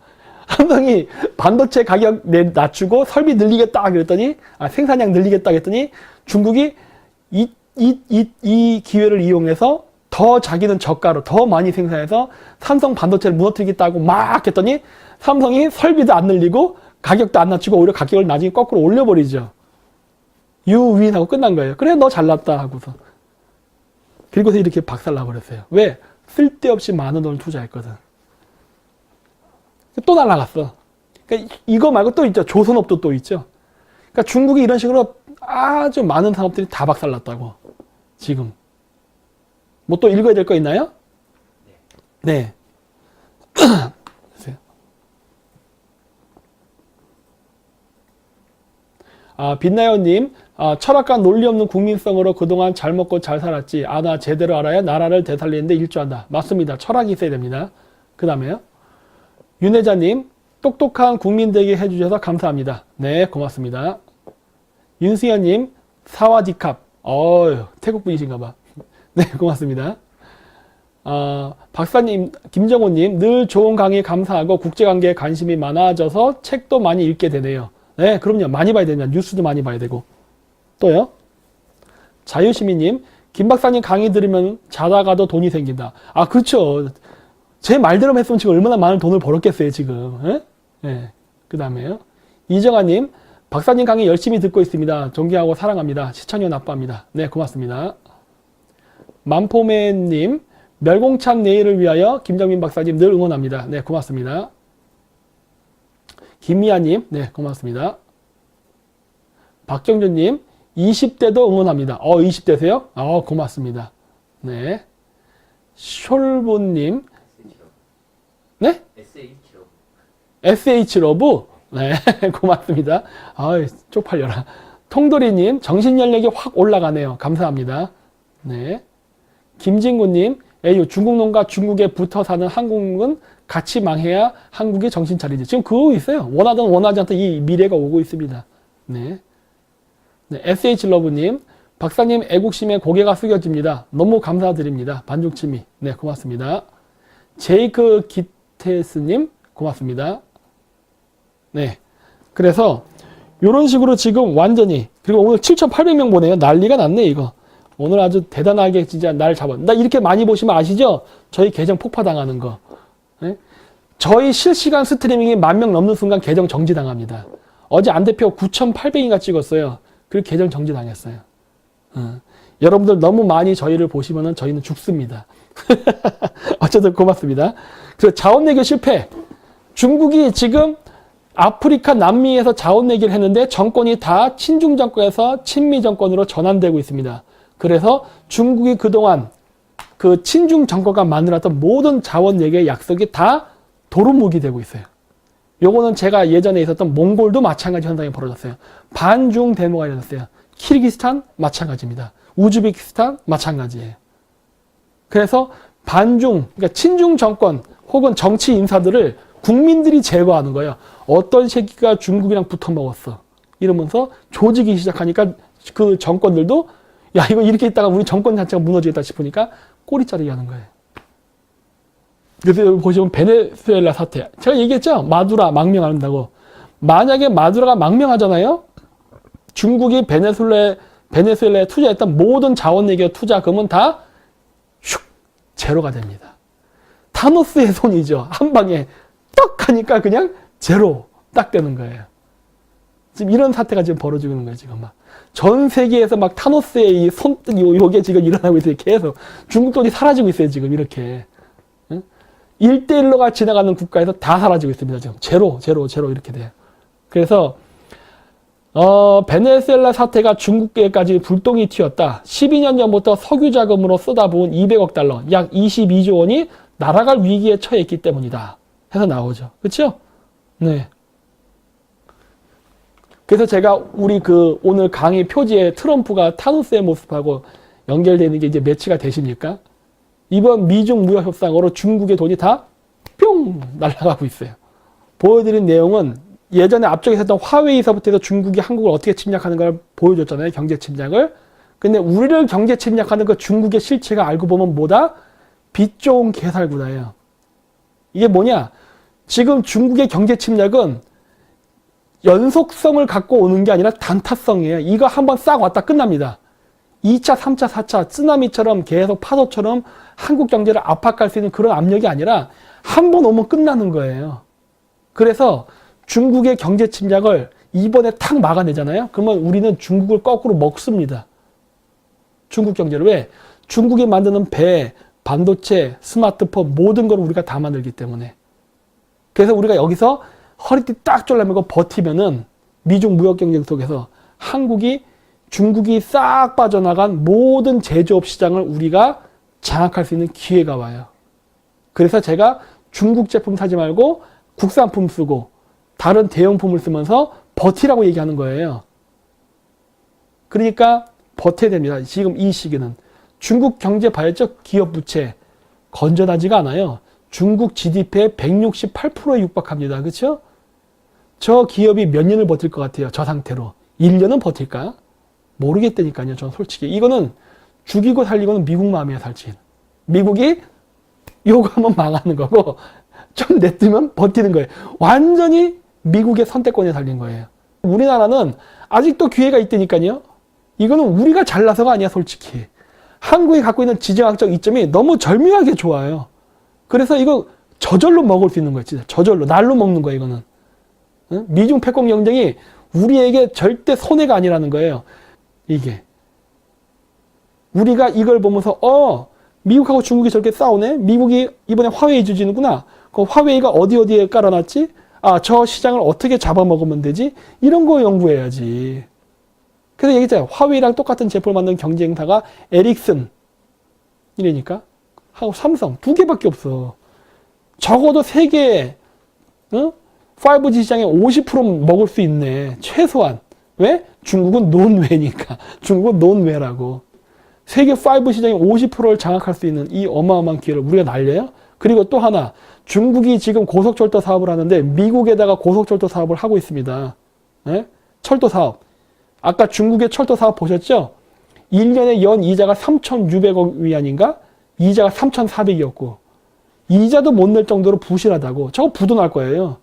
삼성이 반도체 가격 낮추고 설비 늘리겠다 그랬더니 생산량 늘리겠다 그랬더니 중국이 이 기회를 이용해서 더 자기는 저가로 더 많이 생산해서 삼성 반도체를 무너뜨리겠다고 막 했더니 삼성이 설비도 안 늘리고 가격도 안 낮추고 오히려 가격을 나중에 거꾸로 올려버리죠. 유윈하고 끝난 거예요. 그래 너 잘났다 하고서. 그리고서 이렇게 박살나버렸어요. 왜? 쓸데없이 많은 돈을 투자했거든. 또 날아갔어. 그러니까 이거 말고 또 있죠. 조선업도 또 있죠. 그러니까 중국이 이런 식으로 아주 많은 산업들이 다 박살났다고. 지금. 뭐 또 읽어야 될 거 있나요? 네. 빛나요님, 철학과 논리 없는 국민성으로 그동안 잘 먹고 잘 살았지. 나 제대로 알아야 나라를 되살리는데 일조한다. 맞습니다. 철학이 있어야 됩니다. 그 다음에요. 윤혜자님, 똑똑한 국민 되게 해주셔서 감사합니다. 네, 고맙습니다. 윤수연님, 사와디캅. 태국 분이신가 봐. 네, 고맙습니다. 박사님, 김정호님, 늘 좋은 강의 감사하고 국제관계에 관심이 많아져서 책도 많이 읽게 되네요. 네, 그럼요. 많이 봐야 됩니다. 뉴스도 많이 봐야 되고. 또요. 자유시민님, 김 박사님 강의 들으면 자다가도 돈이 생긴다. 그렇죠. 제 말대로 했으면 지금 얼마나 많은 돈을 벌었겠어요, 지금. 네. 그 다음에요. 이정아님, 박사님 강의 열심히 듣고 있습니다. 존경하고 사랑합니다. 시청료 납부합니다. 네, 고맙습니다. 만포맨님, 멸공찬 내일을 위하여 김정민 박사님 늘 응원합니다. 네, 고맙습니다. 김미아님, 네, 고맙습니다. 박정준님, 20대도 응원합니다. 20대세요? 고맙습니다. 네. 숄보님, 네? SH러브? 네, 고맙습니다. 쪽팔려라. 통돌이님, 정신연령이 확 올라가네요. 감사합니다. 네. 김진구님, 중국 놈과 중국에 붙어 사는 한국은 같이 망해야 한국이 정신 차리지. 지금 그러고 있어요. 원하든 원하지 않든 이 미래가 오고 있습니다. 네. 네. SH러브님, 박사님 애국심에 고개가 숙여집니다. 너무 감사드립니다. 반죽치미. 네, 고맙습니다. 제이크 기테스님, 고맙습니다. 네. 그래서, 이런 식으로 지금 완전히, 그리고 오늘 7,800명 보네요. 난리가 났네, 이거. 오늘 아주 대단하게 진짜 날 잡아. 나 이렇게 많이 보시면 아시죠? 저희 계정 폭파당하는 거. 네? 저희 실시간 스트리밍이 10,000명 넘는 순간 계정 정지당합니다. 어제 안 대표 9,800인가 찍었어요. 그리고 계정 정지당했어요. 여러분들 너무 많이 저희를 보시면은 저희는 죽습니다. 어쨌든 고맙습니다. 그래서 자원 내교 실패. 중국이 지금 아프리카 남미에서 자원 내기를 했는데 정권이 다 친중 정권에서 친미 정권으로 전환되고 있습니다. 그래서 중국이 그동안 그 친중 정권과 만들었던 모든 자원 내기의 약속이 다 도루묵이 되고 있어요. 요거는 제가 예전에 있었던 몽골도 마찬가지 현상이 벌어졌어요. 반중 데모가 일어났어요. 키르기스탄 마찬가지입니다. 우즈베키스탄 마찬가지예요. 그래서 반중, 그러니까 친중 정권 혹은 정치 인사들을 국민들이 제거하는 거예요. 어떤 새끼가 중국이랑 붙어 먹었어. 이러면서 조지기 시작하니까 그 정권들도 이거 이렇게 있다가 우리 정권 자체가 무너지겠다 싶으니까 꼬리 자르기 하는 거예요. 그래서 여기 보시면 베네수엘라 사태. 제가 얘기했죠? 마두라 망명한다고. 만약에 마두라가 망명하잖아요? 중국이 베네수엘라에 투자했던 모든 자원외교 투자금은 다 슉! 제로가 됩니다. 타노스의 손이죠. 한 방에 떡 하니까 그냥 제로 딱 되는 거예요. 지금 이런 사태가 지금 벌어지고 있는 거예요. 지금 막. 전 세계에서 막 타노스의 이 요게 지금 일어나고 있어요. 계속. 중국 돈이 사라지고 있어요. 지금 이렇게. 1대1로가 지나가는 국가에서 다 사라지고 있습니다. 지금 제로 이렇게 돼요. 그래서 베네수엘라 사태가 중국계까지 불똥이 튀었다. 12년 전부터 석유 자금으로 쏟아부은 200억 달러, 약 22조 원이 날아갈 위기에 처했기 때문이다. 해서 나오죠. 그렇죠? 네. 그래서 제가 우리 오늘 강의 표지에 트럼프가 타노스의 모습하고 연결되는 게 이제 매치가 되십니까? 이번 미중 무역 협상으로 중국의 돈이 다 뿅 날아가고 있어요. 보여드린 내용은 예전에 앞쪽에 했던 화웨이서부터 해서 중국이 한국을 어떻게 침략하는 걸 보여줬잖아요. 경제 침략을. 근데 우리를 경제 침략하는 그 중국의 실체가 알고 보면 뭐다? 빚 좋은 개살구다예요. 이게 뭐냐? 지금 중국의 경제 침략은 연속성을 갖고 오는 게 아니라 단타성이에요. 이거 한번 싹 왔다 끝납니다. 2차, 3차, 4차 쓰나미처럼 계속 파도처럼 한국 경제를 압박할 수 있는 그런 압력이 아니라 한 번 오면 끝나는 거예요. 그래서 중국의 경제 침략을 이번에 탁 막아내잖아요. 그러면 우리는 중국을 거꾸로 먹습니다. 중국 경제를. 왜? 중국이 만드는 배, 반도체, 스마트폰 모든 걸 우리가 다 만들기 때문에. 그래서 우리가 여기서 허리띠 딱 졸라매고 버티면은 미중 무역 경쟁 속에서 중국이 싹 빠져나간 모든 제조업 시장을 우리가 장악할 수 있는 기회가 와요. 그래서 제가 중국 제품 사지 말고 국산품 쓰고 다른 대용품을 쓰면서 버티라고 얘기하는 거예요. 그러니까 버텨야 됩니다. 지금 이 시기는. 중국 경제 봐야죠. 기업 부채 건전하지가 않아요. 중국 GDP의 168%에 육박합니다. 그렇죠? 저 기업이 몇 년을 버틸 것 같아요. 저 상태로. 1년은 버틸까? 모르겠다니까요. 저는 솔직히. 이거는 죽이고 살리고는 미국 마음이에요. 사실. 미국이 요거하면 망하는 거고 좀 내뜨면 버티는 거예요. 완전히 미국의 선택권에 달린 거예요. 우리나라는 아직도 기회가 있다니까요. 이거는 우리가 잘나서가 아니야. 솔직히. 한국이 갖고 있는 지정학적 이점이 너무 절묘하게 좋아요. 그래서 이거 저절로 먹을 수 있는 거예요. 진짜 저절로. 날로 먹는 거예요. 이거는. 미중 패권 경쟁이 우리에게 절대 손해가 아니라는 거예요. 이게. 우리가 이걸 보면서 미국하고 중국이 저렇게 싸우네? 미국이 이번에 화웨이 주지는구나. 그 화웨이가 어디에 깔아놨지? 저 시장을 어떻게 잡아먹으면 되지? 이런 거 연구해야지. 그래서 얘기했잖아요. 화웨이랑 똑같은 제품을 만든 경쟁사가 에릭슨 이러니까 하고 삼성 2개밖에 없어. 적어도 3개 5G 시장에 50% 먹을 수 있네. 최소한. 왜? 중국은 논외니까. 중국은 논외라고. 세계 5 시장의 50%를 장악할 수 있는 이 어마어마한 기회를 우리가 날려요? 그리고 또 하나. 중국이 지금 고속철도 사업을 하는데 미국에다가 고속철도 사업을 하고 있습니다. 네? 철도 사업. 아까 중국의 철도 사업 보셨죠? 1년에 연 이자가 3,600억 위안인가? 이자가 3,400이었고 이자도 못 낼 정도로 부실하다고. 저거 부도 날 거예요.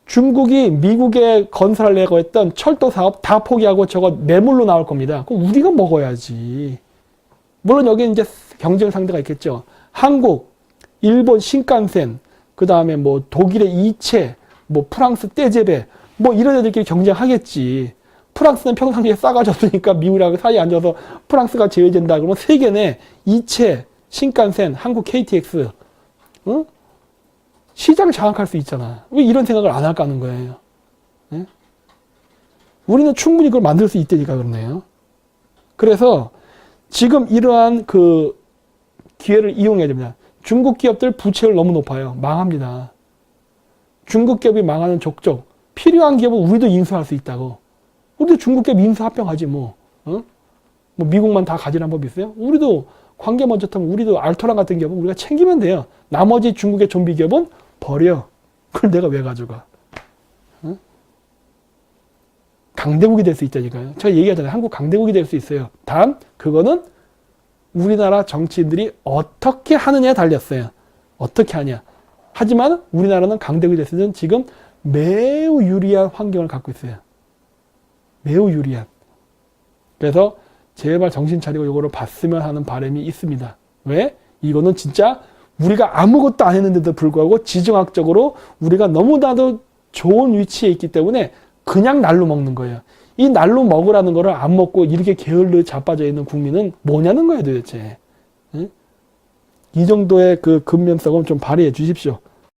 중국이 미국에 건설하려고 했던 철도 사업 다 포기하고 저거 매물로 나올 겁니다. 그럼 우리가 먹어야지. 물론 여기 이제 경쟁 상대가 있겠죠. 한국, 일본 신칸센, 그 다음에 뭐 독일의 이체, 뭐 프랑스 떼제베, 뭐 이런 애들끼리 경쟁하겠지. 프랑스는 평상시에 싸가졌으니까 미국이랑 사이에 앉아서 프랑스가 제외된다. 그러면 세계내 이체, 신칸센, 한국 KTX, 응? 시장을 장악할 수 있잖아. 왜 이런 생각을 안 할까 하는 거예요. 네? 우리는 충분히 그걸 만들 수 있다니까 그러네요. 그래서 지금 이러한 그 기회를 이용해야 됩니다. 중국 기업들 부채율 너무 높아요. 망합니다. 중국 기업이 망하는 족족. 필요한 기업은 우리도 인수할 수 있다고. 우리도 중국 기업 인수 합병하지 뭐. 뭐 미국만 다 가지란 법 있어요? 우리도 관계 먼저 타면 우리도 알토란 같은 기업은 우리가 챙기면 돼요. 나머지 중국의 좀비 기업은 버려. 그걸 내가 왜 가져가? 강대국이 될 수 있다니까요. 제가 얘기하잖아요. 한국 강대국이 될 수 있어요. 단 그거는 우리나라 정치인들이 어떻게 하느냐에 달렸어요. 어떻게 하냐. 하지만 우리나라는 강대국이 됐을 때는 지금 매우 유리한 환경을 갖고 있어요. 매우 유리한. 그래서 제발 정신 차리고 이거를 봤으면 하는 바람이 있습니다. 왜? 이거는 진짜 우리가 아무것도 안 했는데도 불구하고 지정학적으로 우리가 너무나도 좋은 위치에 있기 때문에 그냥 날로 먹는 거예요. 이 날로 먹으라는 거를 안 먹고 이렇게 게을르 자빠져 있는 국민은 뭐냐는 거예요, 도대체. 이 정도의 그 근면성을 좀 발휘해 주십시오.